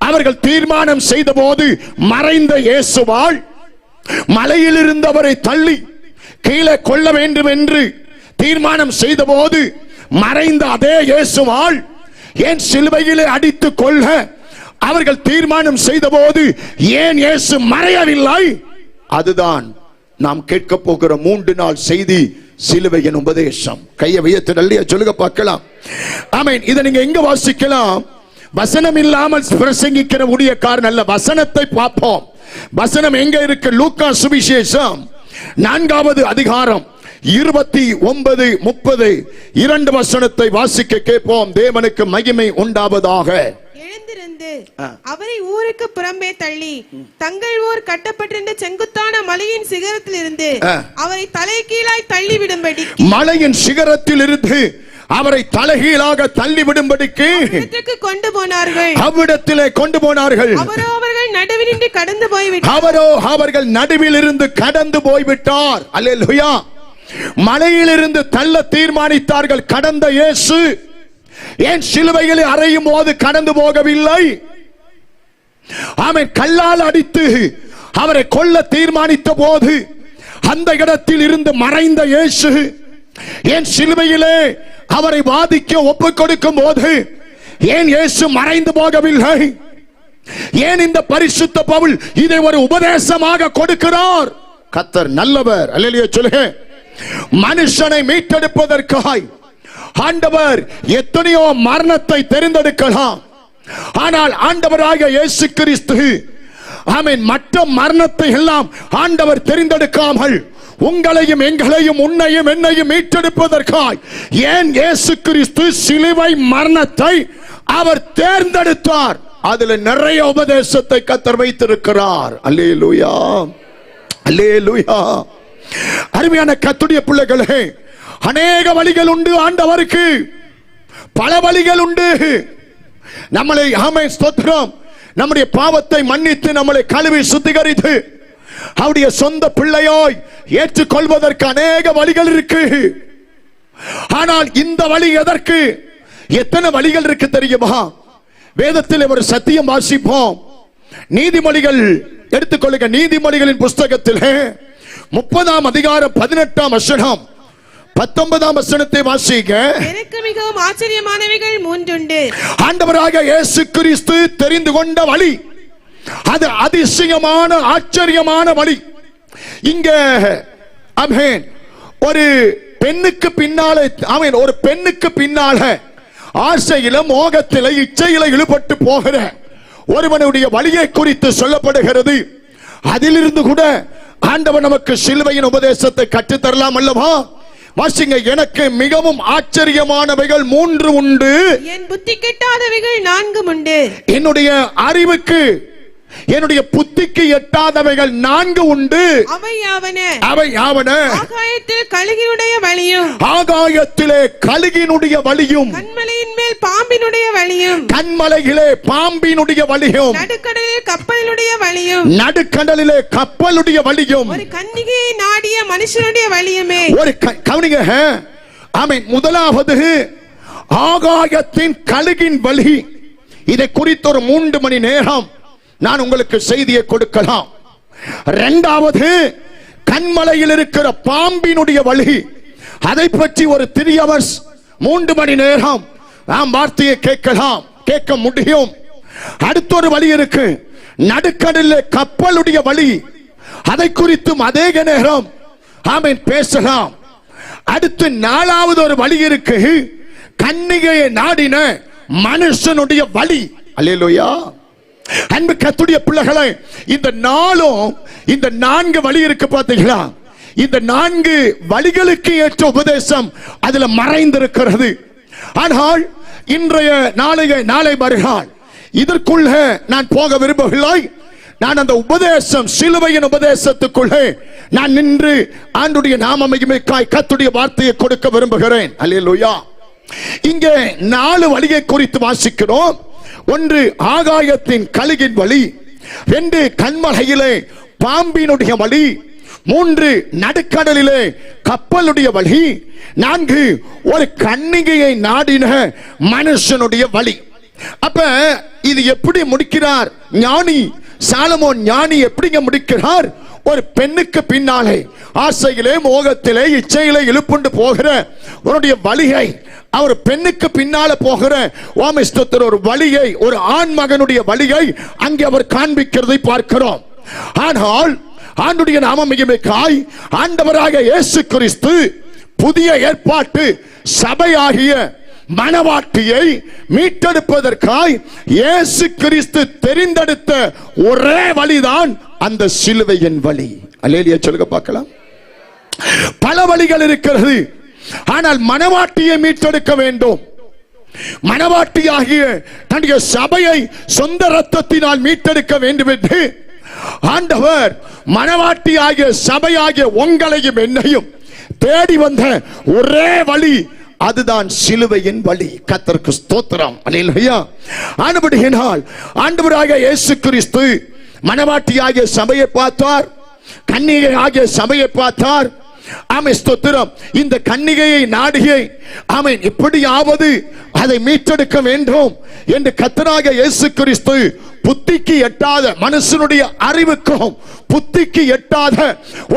அவர்கள் தீர்மானம் செய்த போது மறைந்த இயேசுவால் மலையில் இருந்தவரை தள்ளி கீழே கொள்ள வேண்டும் என்று தீர்மானம் செய்த போது மறைந்த அதே இயேசுவால் ஏன் சிலுவையிலே அடித்து கொள்ள அவர்கள் தீர்மானம் செய்த போது ஏன் இயேசு மறையவில்லை? அதுதான் நாம் கேட்க போகிற 3 நாள் செய்தி, சிலுவையின் உபதேசம். கையை வைத்து நல்ல சொல்லுங்க பார்க்கலாம். ஆமென். இதை நீங்க எங்க வாசிக்கலாம்? வசனம் இல்லாமல் பிரசங்கிக்கிற ஊழியக்காரன் அல்ல. வசனத்தை பார்ப்போம். வசனம் எங்க இருக்கு? லூக்கா சுவிசேஷம் 4வது அதிகாரம் 29, 30 2 வசனத்தை வாசிக்க கேட்போம். தேவனுக்கு மகிமை உண்டாவதாக. எழுந்திருந்து அவரை ஊருக்கு புறம்பே தள்ளி தங்கள் ஊர் கட்டப்பட்டிருந்த செங்குத்தான மலையின் சிகரத்தில் இருந்து அவரை தலைகீழாய் தள்ளிவிடும்படி, மலையின் சிகரத்தில் இருந்து அவரை தலைகீழாக தள்ளிவிடும்படிக்கு கொண்டு போனார்கள். அவ்விடத்திலே கொண்டு போனார்கள். அவர்கள் நடுவிலிருந்து கடந்து போய்விட்டார். அவர்கள் நடுவில் இருந்து கடந்து போய்விட்டார். அல்லேலூயா. மலையிலிருந்து தள்ள தீர்மானித்தார்கள். கடந்த இயேசு ஏன் சிலுவைகளை அறையும் போது கடந்து போகவில்லை? ஆமென். கல்லால் அடித்து அவரை கொல்ல தீர்மானித்த போது அந்த இடத்தில் இருந்து மறைந்த இயேசு ஏன் சிலுவையிலே அவரை வாதிக்க ஒப்புக் கொடுக்கும் போது ஏன் இயேசு மறைந்து போகவில்லை? ஏன் இந்த பரிசுத்த பவுல் இதை ஒரு உபதேசமாக கொடுக்கிறார்? கர்த்தர் நல்லவர். அல்லேலூயா சொல்லுங்க. மனுஷனை மீட்டெடுப்பதற்காய் ஆண்டவர் எத்தனையோ மரணத்தை தெரிந்தெடுக்கலாம். ஆனால் ஆண்டவராகிய இயேசு கிறிஸ்து ஆமென் மற்ற மரணத்தை எல்லாம் ஆண்டவர் தெரிந்தெடுக்காமல் உங்களையும் எங்களையும் உன்னையும் என்னையும் மீட்டெடுப்பதற்காய் ஏன் இயேசு கிறிஸ்து சிலுவை மரணத்தை அவர் தேர்ந்தெடுத்தார்? அதுல நிறைய உபதேசத்தை கர்த்தர் வைத்திருக்கிறார். அல்லேலூயா, அல்லேலூயா. அருமையான கர்த்தருடைய பிள்ளைகளே, அநேக வழிகள் உண்டு ஆண்டவருக்கு. பல வழிகள் உண்டு. நம்மளை ஆமென் ஸ்தோத்திரம் நம்முடைய பாவத்தை மன்னித்து நம்மளை கழுவி சுத்திகரித்து அவருடைய சொந்த பிள்ளையாய் ஏற்றுக்கொள்வதற்கு அநேக வழிகள் இருக்கு. ஆனால் இந்த வழி எதற்கு? எத்தனை வழிகள் இருக்கு தெரியுமா? வேதத்தில் ஒரு சத்தியம் வாசிப்போம். நீதிமொழிகள் எடுத்துக்கொள்ளுங்க. நீதிமொழிகளின் புஸ்தகத்தில் 30ஆம் அதிகாரம் 18ஆம் வசனம் 19ஆம் வசனத்தை வாசிக்க. எனக்கு மிகவும் ஆச்சரியமானவைகள் 3 உண்டு. ஆண்டவராக இயேசு கிறிஸ்து தெரிந்து கொண்ட வழி அது அதிசயமான ஆச்சரியமான வழி. இங்க ஆமென் ஒரு பெண்ணுக்கு பின்னாலே ஆமென் ஒரு பெண்ணுக்கு பின்னால ஆசையில மோகத்தில இச்சையில இழுபட்டு போகிற ஒருவனுடைய வழியை குறித்து சொல்லப்படுகிறது. அதிலிருந்து கூட ஆண்டவர் நமக்கு சிலுவையின் உபதேசத்தை கற்றுத் தரலாம் அல்லவா? வாசிங்க. எனக்கு மிகவும் ஆச்சரியமானவைகள் 3 உண்டு. என் புத்தி கெட்டாதவைகள் 4 உண்டு. என்னுடைய அறிவுக்கு என்னுடைய புத்திக்கு எட்டாதவைகள் 4 உண்டு. அவையாவன ஆகாயத்தில் கழுகினுடைய வழியும், ஆகாயத்திலே கழுகினுடைய வழியும், கன்மலையின் மேல் பாம்பினுடைய வழியும், கன்மலையிலே பாம்பினுடைய வழியும், நடுக்கடலில் கப்பலுடைய வழியும், நடுக்கடலிலே கப்பலுடைய வழியும், ஒரு கன்னிகையை நாடிய மனுஷனுடைய வழியுமே. ஒரு கவனிங்க. ஆமென். முதலாவது ஆகாயத்தின் கழுகின் வழி. இதை குறித்து ஒரு 3 மணி நேரம் நான் உங்களுக்கு செய்தியை கொடுக்கலாம். 2வது கன்மலையில் இருக்கிற பாம்பினுடைய வழி. அதை பற்றி ஒரு 3 hours 3 மணி நேரம் நாம் வார்த்தையை கேட்கலாம், கேட்க முடியும். அடுத்த ஒரு வழி இருக்கு, நடுக்கடலில் கப்பலுடைய வழி. அதை குறித்தும் அதே நேரம் ஆமென் பேசலாம். அடுத்து 4வது ஒரு வழி இருக்கு, கன்னிகையை நாடின மனுஷனுடைய வழி. அல்லேலூயா. அன்பு கர்த்தருடைய பிள்ளைகளே, இந்த 4 வழி இருக்கு பாத்தீங்களா? இந்த 4 வழிகளுக்கு ஏற்ற உபதேசம் அதுல மறைந்திருக்கிறது. ஆனால் இன்றைய நாளை மறுநாள் இதற்குள்ள நான் போக விரும்பவில்லை. நான் அந்த உபதேசம் சிலுவையின் உபதேசத்துக்குள்ளே நான் நின்று ஆண்டுடைய நாம மகிமைக்காய் கர்த்தருடைய வார்த்தையை கொடுக்க விரும்புகிறேன். அல்லேலூயா. இங்கே 4 வழியை குறித்து வாசிக்கிறோம். 1 ஆகாயத்தின் கழுகின் வழி, 2 கன்மலையிலே பாம்பினுடைய வழி, 3 நடுக்கடலிலே கப்பலுடைய வழி, 4 ஒரு கன்னிகையை நாடின மனுஷனுடைய வழி. அப்ப இது எப்படி முடிக்கிறார் ஞானி சாலமோன்? ஞானி எப்படிங்க முடிக்கிறார்? ஒரு பெண்ணுக்கு பின்னாலே ஆசையிலே மோகத்திலே இச்சையிலே இழுப்புண்டு போகிற உன்னுடைய வழியை, அவர் பெண்ணுக்கு பின்னால போகிற ஓமிஸ்தர் ஒரு வழியை, ஒரு ஆண் மகனுடைய வழியை அங்கே அவர் காண்பிக்கிறதை பார்க்கிறோம். ஆனால் ஆண்டுடைய நாம மகிமைக்காய் ஆண்டவராக இயேசு கிறிஸ்து புதிய ஏற்பாட்டு சபையாகிய மணவாட்டியை மீட்டெடுப்பதற்காய் இயேசு கிறிஸ்து தெரிந்தெடுத்த ஒரே வழிதான் அந்த சிலுவையின் வழி. அல்லேலூயா சொல்லுங்க பார்க்கலாம். பல வழிகள் இருக்கிறது, ஆனால் மணவாட்டியை மீட்டெடுக்க வேண்டும். மணவாட்டியாகிய தன்னுடைய சபையை சொந்த ரத்தத்தினால் மீட்டெடுக்க வேண்டும் என்று ஆண்டவர் மணவாட்டியாகிய சபையாகிய உங்களையும் என்னையும் தேடி வந்த ஒரே வழி அதுதான் சிலுவையின் வழி. கர்த்தருக்கு ஸ்தோத்திரம். அல்லேலூயா. ஆனபடியினால் ஆண்டவராகிய இயேசு கிறிஸ்து மணவாட்டியாகிய சபையை பார்த்தார், கன்னிகை ஆகிய சபையை பார்த்தார். ஆமென், ஸ்தோத்திரம். இந்த கன்னிகையை நாடியை ஆமென் எப்படியாவது அதை மீட்டெடுக்க வேண்டும் என்று கர்த்தராகிய இயேசு கிறிஸ்து புத்திக்கு எட்டாத, மனுஷனுடைய அறிவுக்கும் புத்திக்கு எட்டாத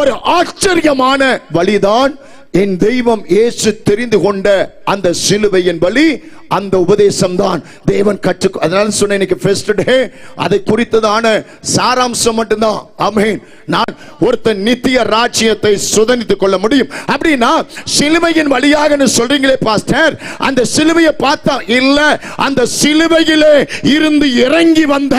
ஒரு ஆச்சரியமான வழிதான் என் தெய்வம் இயேசு தெரிந்து கொண்ட அந்த சிலுவையின் வழி, அந்த உபதேசம் தான் தேவன் கற்றுக். அதனால சொன்ன இன்னைக்கு ஃபர்ஸ்ட் டே அதை குறித்ததான சாராம்சம் மட்டும்தான். ஆமென். நான் ஒருத்தன் நித்திய ராஜ்யத்தை சுதந்தித்துக் கொள்ள முடியும் அப்படின்னா சிலுவையின் வழியாக சொல்றீங்களே பாஸ்டர், அந்த சிலுவையை பார்த்தா இல்ல, அந்த சிலுவையிலே இருந்து இறங்கி வந்த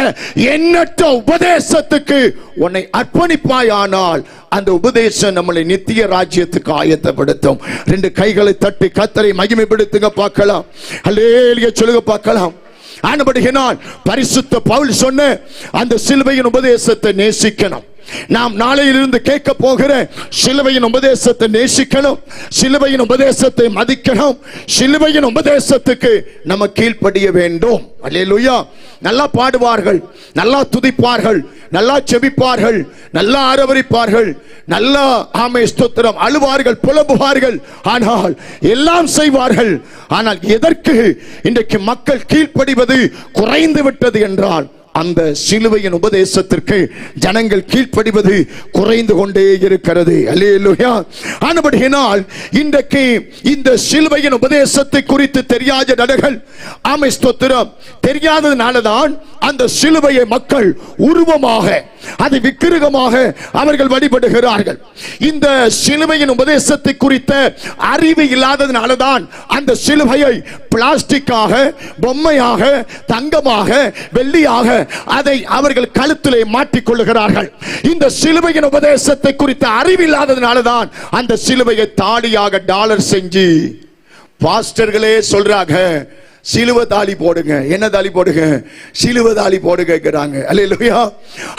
எண்ணற்ற உபதேசத்துக்கு உன்னை அர்ப்பணிப்பாயானால் அந்த உபதேசம் நம்மளை நித்திய ராஜ்யத்துக்கு ஆயத்தப்படுத்தும். ரெண்டு கைகளை தட்டி கர்த்தரை மகிமைப்படுத்துங்க பார்க்கலாம். அல்லேலூயா சொல்லுங்க பார்க்கலாம். ஆனபடியினால் பரிசுத்த பவுல் சொன்ன அந்த சிலுவையின் உபதேசத்தை நேசிக்கணும். நாம் நாளையிலிருந்து கேட்க போகிற சிலுவையின் உபதேசத்தை நேசிக்கணும், சிலுவையின் உபதேசத்தை மதிக்கணும், சிலுவையின் உபதேசத்துக்கு நம்ம கீழ்ப்படிய வேண்டும். அல்லேலூயா. நல்லா பாடுவார்கள், நல்லா துதிப்பார்கள், நல்லா செபிப்பார்கள், நல்லா ஆரவரிப்பார்கள், நல்லா ஆமென் ஸ்தோத்திரம் அழுவார்கள், புலம்புவார்கள், ஆனால் எல்லாம் செய்வார்கள். ஆனால் எதற்கு இன்றைக்கு மக்கள் கீழ்ப்படிவது குறைந்து விட்டது என்றால் அந்த சிலுவையின் உபதேசத்திற்கு ஜனங்கள் கீழ்ப்படிவது குறைந்து கொண்டே இருக்கிறது. அல்லேலூயா. ஆனபடியினால் இன்றைக்கு இந்த சிலுவையின் உபதேசத்தை குறித்து தெரியாத நபர்கள் ஆமென் ஸ்தோத்திரம் தெரியாததனாலதான் அந்த சிலுவையை மக்கள் உருவமாக, அது விக்கிரகமாக அவர்கள் வழிபடுகிறார்கள். இந்த சிலுவையின் உபதேசத்தை குறித்த அறிவு இல்லாததனாலதான் அந்த சிலுவையை பிளாஸ்டிக்காக, பொம்மையாக, தங்கமாக, வெள்ளியாக அதை அவர்கள் கழுத்திலே மாட்டிக்கொள்ளுகிறார்கள். இந்த சிலுவையின் உபதேசத்தை குறித்த அறிவில்லாததனாலதான் அந்த சிலுவையை தாலியாக டாலர் செஞ்சு பாஸ்டர்களே சொல்றாங்க, சிலுவை தாலி போடுங்க. என்ன தாலி போடுங்க? சிலுவை தாலி போடுகிறாங்க. அல்லேலூயா.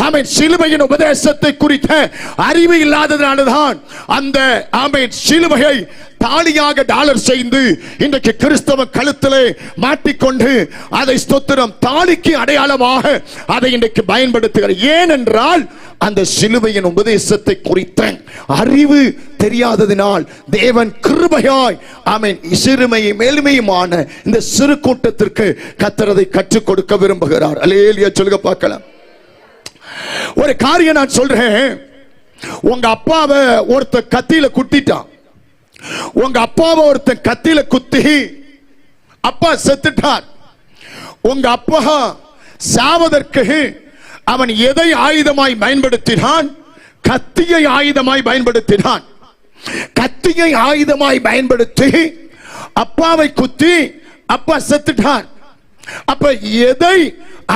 ஆமென். சிலுவையின் உபதேசத்தை குறித்த அறிவு இல்லாததனால்தான் அந்த ஆமென் சிலுவையை தாலியாக டாலர் செய்து இன்றைக்கு கிறிஸ்தவ கழுத்திலே மாட்டிக்கொண்டு அதை ஸ்தோத்திரம் தாலிக்கு அடையாளமாக அதை இன்றைக்கு பயன்படுத்துகிறார். ஏனென்றால் அந்த சிலுவையின் உபதேசத்தை குறித்த அறிவு தெரியாததினால் தேவன் கிருபையாய் ஆமென் சிறுமையும் மேலுமையுமான இந்த சிறு கூட்டத்திற்கு கர்த்தரை கற்றுக் கொடுக்க விரும்புகிறார். அல்லேலூயா சொல்லுங்க பார்க்கலாம். ஒரு காரியம் நான் சொல்றேன். உங்க அப்பாவை ஒருத்தர் கத்தியில குத்திட்டான். உங்க அப்பாவை ஒருத்தன் கத்தியில குத்தி அப்பா செத்துட்டார். உங்க அப்பா சாவதற்கு அவன் எதை ஆயுதமாய் பயன்படுத்தினான்? கத்தியை ஆயுதமாய் பயன்படுத்தினான். கத்தியை ஆயுதமாய் பயன்படுத்தி அப்பாவை குத்தி அப்பா செத்துட்டார். அப்ப எதை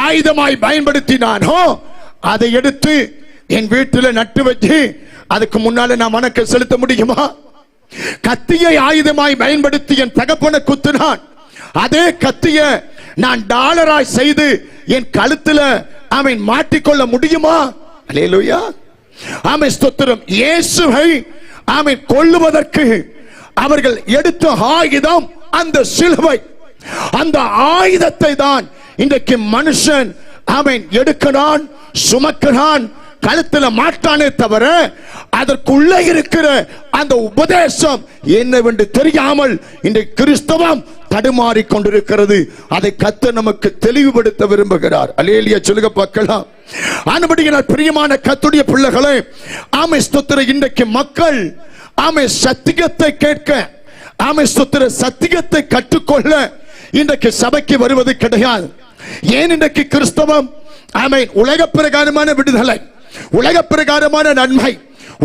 ஆயுதமாய் பயன்படுத்தினானோ அதை எடுத்து என் வீட்டில் நட்டு வச்சு அதுக்கு முன்னால நான் வணக்கம் செலுத்த முடியுமா? கத்தியை ஆயுதமாய் பயன்படுத்தி என் தகப்பனை குத்தினான். அதே கத்திய நான் டாலராய் செய்து என் கழுத்துல அவன் மாட்டிக்கொள்ள முடியுமா? அல்லேலூயா. ஆமென் ஸ்தோத்திரம். இயேசுவை அவன் கொல்லுவதற்கு அவர்கள் எடுத்த ஆயுதம் அந்த சிலுவை. அந்த ஆயுதத்தை தான் இன்றைக்கு மனுஷன் அவன் எடுக்கிறான், சுமக்கிறான், கழுத்துல மாட்டானே தவிர அதற்குள்ள இருக்கிற அந்த உபதேசம் என்னவென்று தெரியாமல் இன்றைக்கு கிறிஸ்தவம் தடுமாறி கொண்டிருக்கிறது. அதை கர்த்தர் நமக்கு தெளிவுபடுத்த விரும்புகிறார். அல்லேலூயா சொல்லுங்க பார்க்கலாம். ஆனபடியால் பிரியமான கர்த்தருடைய பிள்ளைகளே, ஆமென் ஸ்தோத்திரம் இன்றைக்கு மக்கள் ஆமென் சத்தியத்தை கேட்க, ஆமென் ஸ்தோத்திரம் சத்தியத்தை கற்றுக்கொள்ள இன்றைக்கு சபைக்கு வருவது கிடையாது. ஏன் இன்றைக்கு கிறிஸ்தவம் ஆமென் உலக பிரகாரமான விடுதலை, உலக பிரகாரமான நன்மை,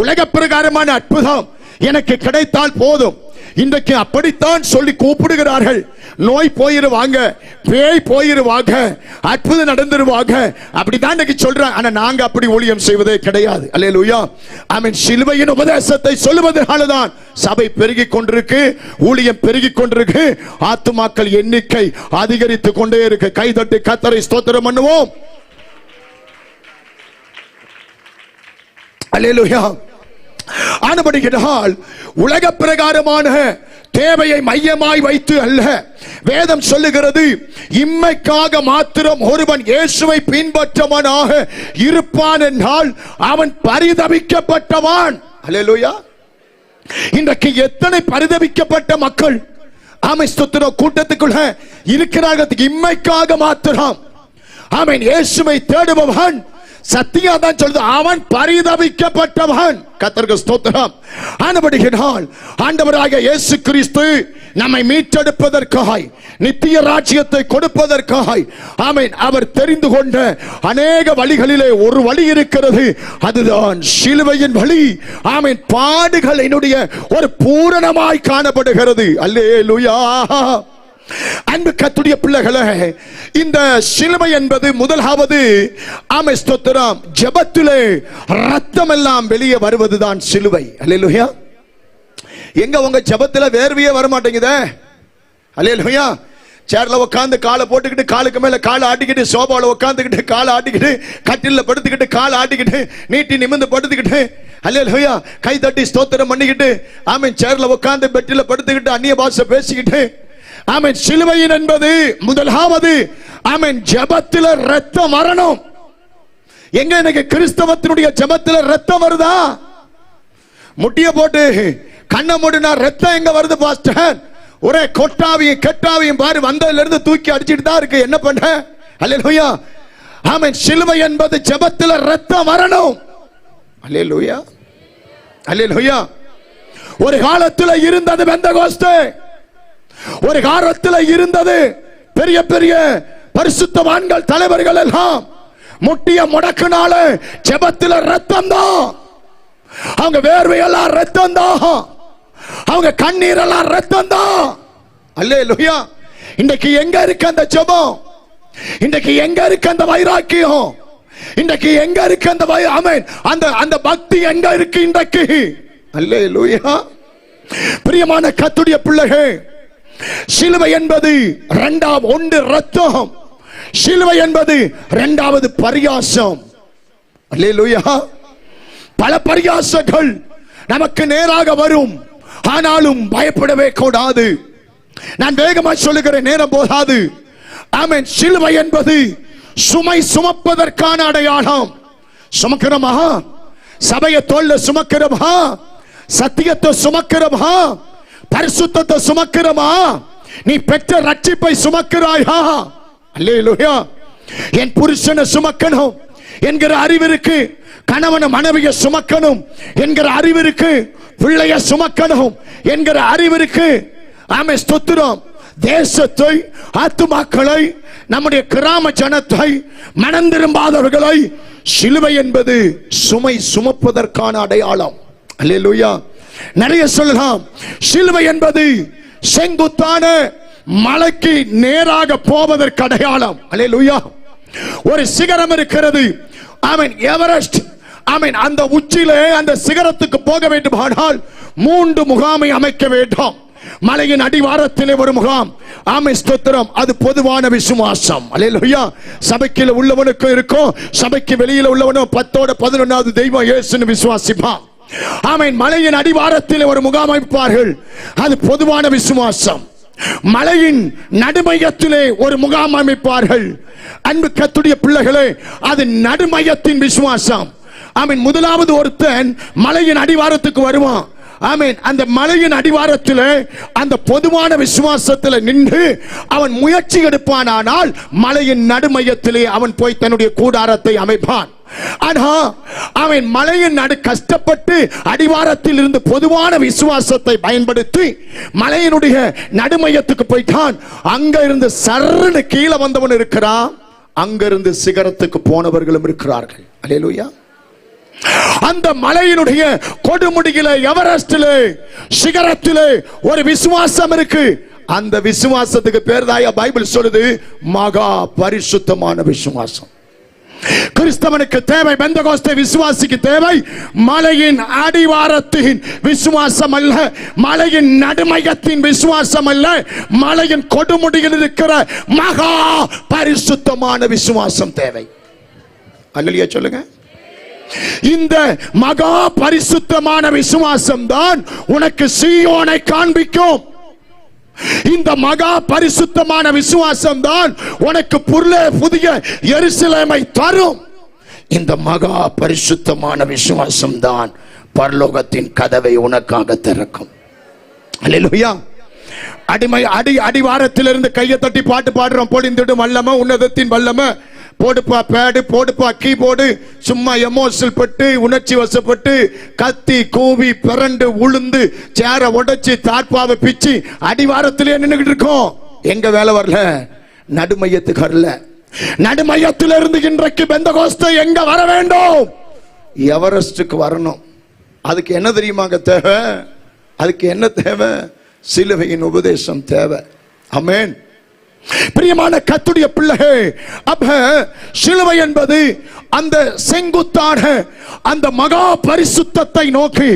உலக பிரகாரமான அற்புதம் எனக்கு கிடைத்தால் போதும். இன்றைக்கு அப்படித்தான் சொல்லி கூப்பிடுகிறார்கள். நோய் போயிருவாங்க, பேய் போயிருவாங்க, அற்புதம் நடந்துருவாங்க, அப்படிதான் இன்னைக்கு சொல்றாங்க. ஆனா நாங்க அப்படி ஊழியம் செய்வதே கிடையாது. அல்லேலூயா. ஆமென். சிலுவையின் உபதேசத்தை சொல்லுவதனாலதான் சபை பெருகிக் கொண்டிருக்கு, ஊழியம் பெருகிக் கொண்டிருக்கு, ஆத்துமாக்கள் எண்ணிக்கை அதிகரித்துக் கொண்டே இருக்கு. கைதட்டி கர்த்தரை ஸ்தோத்திரம் பண்ணுவோம். அல்லேலூயா. ஆனபடியால் உலக பிரகாரமான தேவையை மையமாய் வைத்து அல்ல, வேதம் சொல்லுகிறது இம்மைக்காக மாத்திரம் ஒருவன் இயேசுவை பின்பற்றவனாக இருப்பான் என்றால் அவன் பரிதபிக்கப்பட்டவன். அல்லேலூயா. இன்றைக்கு எத்தனை பரிதபிக்கப்பட்ட மக்கள் ஆமென் ஸ்தோத்திரம் கூட்டத்துக்குள்ள இருக்கிறார்கள். இம்மைக்காக மாத்திரம் ஆமென் இயேசுவை தேடுபவன் சத்தியா தான் சொல்லுது, அவன் பரிதபிக்கப்பட்டவன். கர்த்தருக்கு ஸ்தோத்திரம். ஆனபடியால் ஆண்டவராகிய இயேசு கிறிஸ்து நம்மை மீட்டெடுப்பதற்காய், நித்திய ராஜ்யத்தை கொடுப்பதற்காய் ஆமென் அவர் தெரிந்து கொண்ட அநேக வழிகளிலே ஒரு வழி இருக்கிறது. அதுதான் சிலுவையின் வழி. ஆமென். பாடுகள் என்னுடைய ஒரு பூரணமாய் காணப்படுகிறது. அல்லேலூயா. அன்பு கர்த்தருடைய பிள்ளைகளே, இந்த சிலுவை என்பது முதலாவது ஆமென் ஸ்தோத்திரம் ஜெபத்திலே ரத்தம் எல்லாம் வெளியே வருவதுதான் சிலுவை. அல்லேலூயா. எங்க உங்க ஜெபத்துல வேர்வையே வர மாட்டேங்குதே. அல்லேலூயா. சேர்ல உட்கார்ந்து காலை போட்டுக்கிட்டு, காலுக்கு மேல காலை ஆட்டிக்கிட்டு, சோபால உட்கார்ந்துக்கிட்டு காலை ஆட்டிக்கிட்டு, கட்டில படுத்துக்கிட்டு காலை ஆட்டிக்கிட்டு, நீட்டி நிமிர்ந்து படுத்துக்கிட்டு, அல்லேலூயா, கை தட்டி ஸ்தோத்திரம் பண்ணிக்கிட்டு, ஆமென் சேர்ல உட்கார்ந்து பெட்டில படுத்துக்கிட்டு அந்நிய பாஷை பேசிக்கிட்டு, ஆமென். சிலுவையின் என்பது முதலாவது ஆமென் ஜெபத்தில ரத்தம் வரணும். எங்க எனக்கு கிறிஸ்தவத்தினுடைய ஜெபத்தில ரத்தம் வருதா? முட்டிய போட்டு கண்ணை மூடினா ரத்தம் எங்க வருது பாஸ்டர்? ஒரே கொட்டாவியும் கெட்டாவியும் பாரு வந்ததுல இருந்து தூக்கி அடிச்சிட்டு தான் இருக்கு. என்ன பண்ண? அல்லேலூயா. ஆமென். சிலுவை என்பது ஜெபத்தில ரத்தம் வரணும். அல்லேலூயா. அல்லேலூயா. ஒரு காலத்தில் இருந்தது பெந்தகோஸ்தே, ஒரு காலத்தில் இருந்தது பெரிய பெரிய பரிசுத்தவான்கள் தலைவர்கள் எல்லாம் முட்டிய முடக்குனால ஜெபத்தில ரத்தம் தான், அவங்க வேர்வையெல்லாம் ரத்தம் தான், அவங்க கண்ணீர் எல்லாம் ரத்தம் தான். அல்லேலூயா. இன்றைக்கு எங்க இருக்கு அந்த ஜெபம்? இன்றைக்கு எங்க இருக்கு அந்த வைராக்கியம்? இன்றைக்கு எங்க இருக்கு அந்த ஆமென் அந்த பக்தி எங்க இருக்கு இன்றைக்கு? அல்லேலூயா. பிரியமான கர்த்தருடைய பிள்ளைகளே, சிலுவை என்பது இரண்டாவது ஒன்று ரத்தம், சிலுவை என்பது இரண்டாவது பரியாசம். அல்லேலூயா. பல பரியாசங்கள் நமக்கு நேராக வரும், ஆனாலும் பயப்படவே கூடாது. நான் வேகமாக சொல்லுகிறேன், நேரம் போதாது. ஆமென். சிலுவை என்பது சுமை சுமப்பதற்கான அடையாளம். சுமக்கிறோமா? சபையை தோல்ல சுமக்கிறோமா? சத்தியத்தை சுமக்கிறோமா? பரிசுத்தத்தை சுமக்கிறோமா? நீ பெற்ற ரட்சிப்பை சுமக்கிறாயா? அல்லேலூயா. என் புருஷனை சுமக்கணும் என்கிற அறிவிற்கு, கணவன மனைவியை சுமக்கணும் என்கிற அறிவிற்கு, பிள்ளைய சுமக்கணும் என்கிற அறிவிற்கு, ஆமென் ஸ்தோத்திரம், தேசத்தை, ஆத்துமாக்களை, நம்முடைய கிராம ஜனத்தை, மனம் திரும்பாதவர்களை, சிலுவை என்பது சுமை சுமப்பதற்கான அடையாளம். அல்லேலூயா. நிறைய சொல்லலாம். சிலுவை என்பது செங்குத்தான மலைக்கு நேராக போவதற்கு அடையாளம். அல்லேலூயா. ஒரு சிகரம் இருக்கிறது, ஆமென், எவரெஸ்ட். ஆமென். அந்த உச்சியிலே அந்த சிகரத்துக்கு போக வேண்டுமானால் 3 முகாமை அமைக்க வேண்டும். மலையின் அடிவாரத்திலே ஒரு முகாம். ஆமென் ஸ்தோத்திரம். அது பொதுவான விசுவாசம். அல்லேலூயா. சபைக்கு உள்ளவனுக்கும் இருக்கும், சபைக்கு வெளியில உள்ளவனும் 10ஓட 11வது தெய்வம் இயேசுன்னு விசுவாசிப்பான். ஆமென். மலையின் அடிவாரத்தில் ஒரு முகாம் அமைப்பார்கள், அது பொதுவான விசுவாசம். மலையின் நடுமையத்திலே ஒரு முகாம் அமைப்பார்கள். அன்பு கர்த்தருடைய பிள்ளைகளே, அது நடுமையத்தின் விசுவாசம். ஆமென். முதலாவது ஒருத்தன் மலையின் அடிவாரத்துக்கு வருவான். ஆமென். அந்த மலையின் அடிவாரத்தில் அந்த பொதுவான விசுவாசத்தில் நின்று அவன் முயற்சி எடுப்பானால் மலையின் நடுமையத்திலே அவன் போய் தன்னுடைய கூடாரத்தை அமைப்பான். ஆனா அவன் மலையின் நடு கஷ்டப்பட்டு அடிவாரத்தில் இருந்து பொதுவான விசுவாசத்தை பயன்படுத்தி மலையினுடைய நடுமையத்துக்கு போய்ட்டான். அங்க இருந்து சர்ன்னு கீழே வந்தவன் இருக்கிறான், அங்கிருந்து சிகரத்துக்கு போனவர்களும் இருக்கிறார்கள். அல்லேலூயா. அந்த மலையினுடைய கொடுமுடியிலே, எவரெஸ்டிலே, சிகரத்திலே ஒரு விசுவாசம் இருக்கு. அந்த விசுவாசத்துக்கு பேர் தான் பைபிள் சொல்லுது மகா பரிசுத்தமான விசுவாசம். கிறிஸ்தவனுக்கு தேவை, பெந்தகோஸ்தே விசுவாசிக்கு தேவை மலையின் அடிவாரத்தின் விசுவாசம் அல்ல, மலையின் நடுமையத்தின் விசுவாசம் அல்ல, மலையின் கொடுமுடியில் இருக்கிற மகா பரிசுத்தமான விசுவாசம் தேவை. அல்லேலூயா சொல்லுங்க. இந்த மகா பரிசுத்தமான விசுவாசம் தான் உனக்கு சீயோனை காண்பிக்கும். இந்த மகா பரிசுத்தமான விசுவாசம் தான் உனக்கு புதிய எருசலேமை தரும். இந்த மகா பரிசுத்தமான விசுவாசம் தான் பரலோகத்தின் கதவை உனக்காக திறக்கும். அல்லேலூயா. அடிவாரத்திலிருந்து கையை தட்டி பாட்டு பாடுறோம். பொழிந்திடும் வல்லம, உன்னதத்தின் வல்லம, போடுப்பா பேடு, போடுப்பா கீபோர்டு, சும்மா எமோஷனல் பட்டு உணர்ச்சி வசப்பட்டு கத்தி கூவி பிறண்டு உளுந்து சேர உடைச்சு தார்ப்பாவை பிச்சு அடிவாரத்திலே நின்றுகிட்டு இருக்கோம். எங்க வேலை வரல, நடுமையத்துக்கு வரல. நடுமையத்திலிருந்து இன்றைக்கு பெந்தகோஸ்தே எங்க வர வேண்டும்? எவரெஸ்டுக்கு வரணும். அதுக்கு என்ன தெரியுமாங்க தேவை? அதுக்கு என்ன தேவை? சிலுவையின் உபதேசம் தேவை. ஆமென். பிரியமான கர்த்தருடைய பிள்ளைகளே, அப்ப சிலுவை என்பது அந்த செங்குத்தான அந்த மகா பரிசுத்தத்தை நோக்கி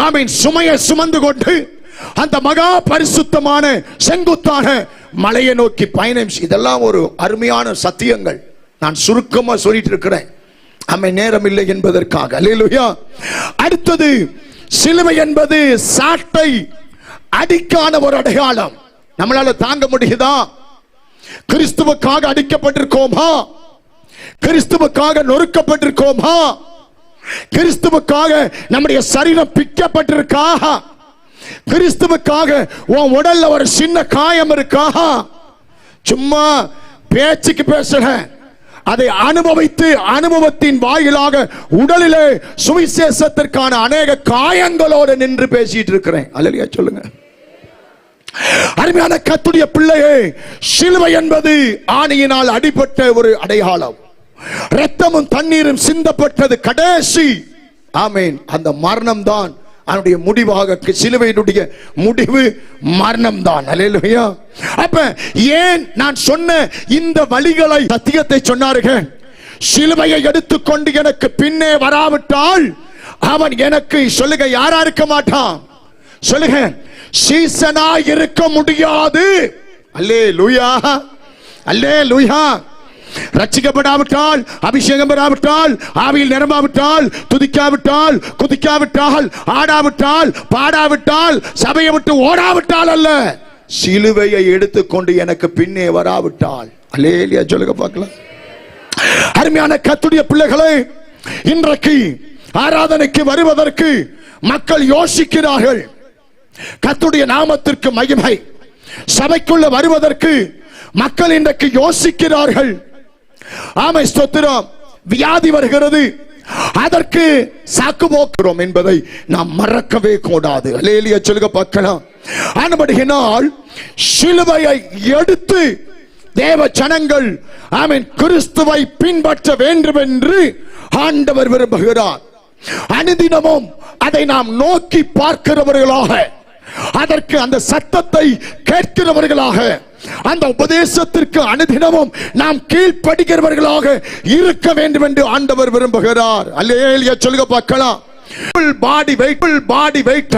ஆமென் சுமையை சுமந்து கொண்டு அந்த மகா பரிசுத்தமான செங்குத்தான மலையை நோக்கி பயணம். இதெல்லாம் ஒரு அருமையான சத்தியங்கள். நான் சுருக்கமா சொல்லிட்டு இருக்கிறேன், ஆமென், நேரம் இல்லை என்பதற்காக. அல்லேலூயா. அடுத்தது, சிலுவை என்பது சாட்டை அடிக்கான ஒரு அடையாளம். நம்மளால தாங்க முடியுதா? கிறிஸ்துவுக்காக அடிக்கப்பட்டிருக்கோமா? கிறிஸ்துவுக்காக நொறுக்கப்பட்டிருக்கோமா? கிறிஸ்துவுக்காக நம்முடைய சரீரம் பிக்கப்பட்டிருக்கா? கிறிஸ்துவுக்காக உன் உடல்ல ஒரு சின்ன காயம் இருக்கா? சும்மா பேச்சுக்கு பேசுற, அதை அனுபவித்து அனுபவத்தின் வாயிலாக உடலிலே சுவிசேஷத்திற்கான அநேக காயங்களோடு நின்று பேசிட்டு இருக்கிறேன். அல்லேலூயா சொல்லுங்க. அருமையான கர்த்தருடைய பிள்ளையே, சிலுவை என்பது ஆணியினால் அடிபட்ட ஒரு அடையாளம். இரத்தமும் தண்ணீரும் சிந்தப்பட்டது கடைசி. ஆமென். அந்த மரணம் தான் அவனுடைய முடிவாக, சிலுவையினுடைய முடிவு மரணம் தான். அல்லேலூயா. அப்ப ஏன் நான் சொன்ன இந்த வழிகளை சத்தியத்தை சொன்னார்கள்? சிலுவையை எடுத்துக்கொண்டு எனக்கு பின்னே வராவிட்டால் அவன் எனக்கு சொல்லுங்க யாரா இருக்க மாட்டான்? சொல்லுங்க, சீசனா இருக்க முடியாது. அல்லேலூயா, அல்லேலூயா. ரட்சிக்கப்படாவிட்டால், அபிஷேகம் பெறாவிட்டால், ஆவியில் நிரம்பாவிட்டால், துதிக்காவிட்டால், குதிக்காவிட்டால், ஆடாவிட்டால், பாடாவிட்டால், சபையை விட்டு ஓடாவிட்டால் அல்ல, சிலுவையை எடுத்துக்கொண்டு எனக்கு பின்னே வராவிட்டால். அல்லேலூயா சொல்லுங்க பார்க்கலாம். அருமையான கர்த்தருடைய பிள்ளைகளே, இன்றைக்கு ஆராதனைக்கு வருவதற்கு மக்கள் யோசிக்கிறார்கள். கர்த்தருடைய நாமத்திற்கு மகிமை. சபைக்குள்ள வருவதற்கு மக்கள் இன்றைக்கு யோசிக்கிறார்கள். ஆமை ஸ்தோத்திரம். வியாதி வருகிறது, அதற்கு சாக்கு போக்குறோம் என்பதை நாம் மறக்கவே கூடாது. அல்லேலூயா சொல்லுங்க பார்க்கலாம். ஆனபடியினால் சிலுவையை எடுத்து தேவ ஜனங்கள் ஆமென் கிறிஸ்துவை பின்பற்ற வேண்டும் என்று ஆண்டவர் விரும்புகிறார். அனுதினமும் அதை நாம் நோக்கி பார்க்கிறவர்களாக, அதற்கு அந்த சத்தத்தை கேட்கிறவர்களாக, அந்த உபதேசத்திற்கு அனுதினமும் நாம் கீழ்ப்படுகிறவர்களாக இருக்க வேண்டும் என்று ஆண்டவர் விரும்புகிறார். அல்லேலூயா சொல்லுங்க பார்க்கலாம். பாடி வெயிட்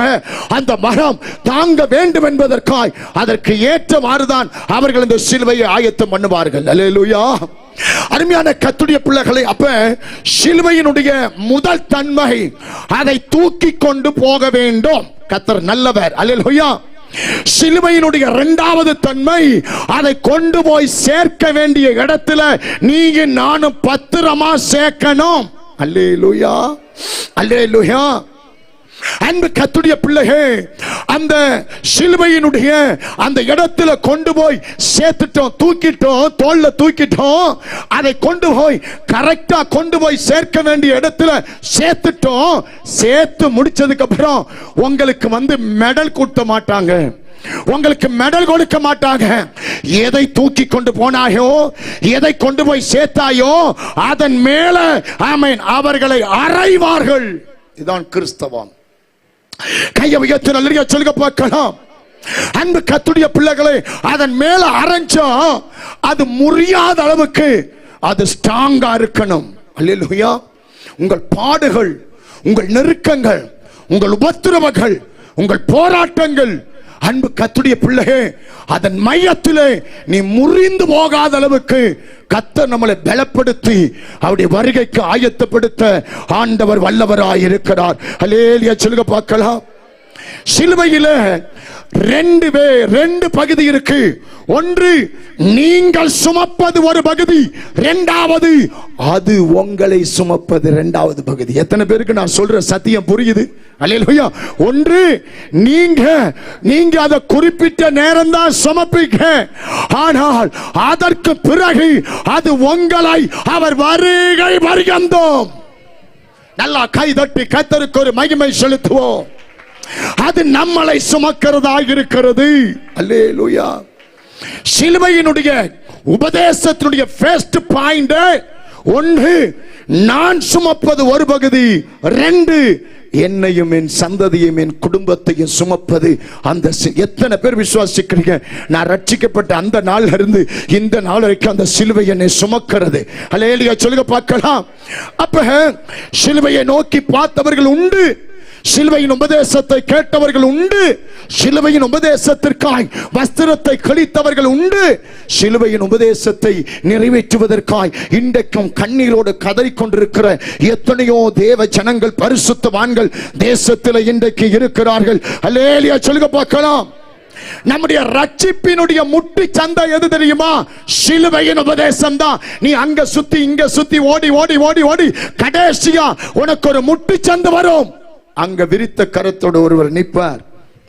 அந்த மரம் தாங்க வேண்டும் என்பதற்காய் அதற்கு ஏற்றவாறுதான் அவர்கள் இந்த சிலுவையை ஆயத்தம் பண்ணுவார்கள். அல்லேலூயா. அருமையான கர்த்தருடைய பிள்ளைகளை, அப்ப சிலுவையினுடைய முதல் தன்மை அதை தூக்கி கொண்டு போக வேண்டும். கர்த்தர் நல்லவர். அல்லேலூயா. சிலுவையினுடைய இரண்டாவது தன்மை அதை கொண்டு போய் சேர்க்க வேண்டிய இடத்துல நீங்க நானும் பத்திரமா சேர்க்கணும். அல்லேலூயா, அல்லேலூயா. அன்பு கர்த்தருடைய பிள்ளைகளே, அந்த சிலுவையினுடைய அந்த இடத்துல கொண்டு போய் சேர்த்துட்டோம், தூக்கிட்டோம், தோல்ல தூக்கிட்டோம். அதை கொண்டு போய் கரெக்டா கொண்டு போய் சேர்க்க வேண்டிய இடத்துல சேர்த்துட்டோம். சேர்த்து முடிச்சதுக்கு அப்புறம் உங்களுக்கு மெடல் கொடுத்த மாட்டாங்க, உங்களுக்கு மெடல் கொடுக்க மாட்டாங்க. எதை தூக்கி கொண்டு போனாயோ, எதை கொண்டு போய் சேர்த்தாயோ, அதன் மேல ஆமென் அவர்களை அறைவார்கள். இதுதான் கிறிஸ்தவம். கையை உயர்த்தி நல்ல சொல்லுங்க பார்க்கலாம். அன்பு கர்த்தருடைய பிள்ளைகளை, அதன் மேல அரைஞ்சா அது முறியாத அளவுக்கு அது ஸ்ட்ராங்கா இருக்கணும். அல்லேலூயா. உங்கள் பாடுகள், உங்கள் நெருக்கங்கள், உங்கள் உபத்திரவங்கள், உங்கள் போராட்டங்கள், அன்பு கர்த்தருடைய பிள்ளையே, அதன் மையத்திலே நீ முறிந்து போகாத அளவுக்கு கர்த்தர் நம்மளை பலப்படுத்தி அவருடைய வருகைக்கு ஆயத்தப்படுத்த ஆண்டவர் வல்லவராய் இருக்கிறார். அல்லேலூயா சொல்லுங்க பார்க்கலாம். சிலுவையில ரெண்டு பகுதி இருக்கு. ஒன்று நீங்கள் சுமப்பது ஒரு பகுதி, இரண்டாவது அது உங்களை சுமப்பது இரண்டாவது பகுதி. எத்தனை பேருக்கு நான் சொல்ற சத்தியம் புரியுது? அல்லேலூயா. ஒன்று நீங்க அதை குறிப்பிட்ட நேரம் தான் சுமப்பீங்க, ஆனால் அதற்கு பிறகு அது உங்களை அவர் வருகை பரியந்தம். நல்லா கை தட்டி கர்த்தருக்கு ஒரு மகிமை செலுத்துவோம். அது நம்மளை சுமக்கிறதாக இருக்கிறது. அல்லேலூயா. சிலுவையினுடைய உபதேசத்தினுடைய ஃபர்ஸ்ட் பாயிண்ட், ஒன்று நான் சுமப்பது ஒரு பகுதி, ரெண்டு என்னையும் என் சந்ததியையும் என் குடும்பத்தையும் சுமப்பது. அந்த எத்தனை பேர் விசுவாசிக்கிறீங்க? நான் ரட்சிக்கப்பட்ட அந்த நாள்ல இருந்து இந்த நாள் வரைக்கும் அந்த சிலுவை என்னை சுமக்கிறது. அல்லேலூயா சொல்லுங்க பார்க்கலாம். அப்ப சிலுவையை நோக்கி பார்த்தவர்கள் உண்டு, சிலுவையின் உபதேசத்தை கேட்டவர்கள் உண்டு, சிலுவையின் உபதேசத்திற்காய் வஸ்திரத்தை கிழித்தவர்கள் உண்டு, சிலுவையின் உபதேசத்தை நிறைவேற்றுவதற்காய் இன்றைக்கும் கண்ணீரோடு கதறிக்கொண்டிருக்கிற எத்தனையோ தேவ ஜனங்கள், பரிசுத்தவான்கள் தேசத்தில் இன்றைக்கு இருக்கிறார்கள். அல்லேலூயா சொல்லுங்க பார்க்கலாம். நம்முடைய ரட்சிப்பினுடைய முட்டி சந்தை எது தெரியுமா? சிலுவையின் உபதேசம் தான். நீ அங்க சுத்தி இங்க சுத்தி ஓடி ஓடி ஓடி ஓடி கடைசியா உனக்கு ஒரு முட்டி சந்தை வரும். அங்க விரித்த கரத்தோடு ஒருவர் நிற்பார்.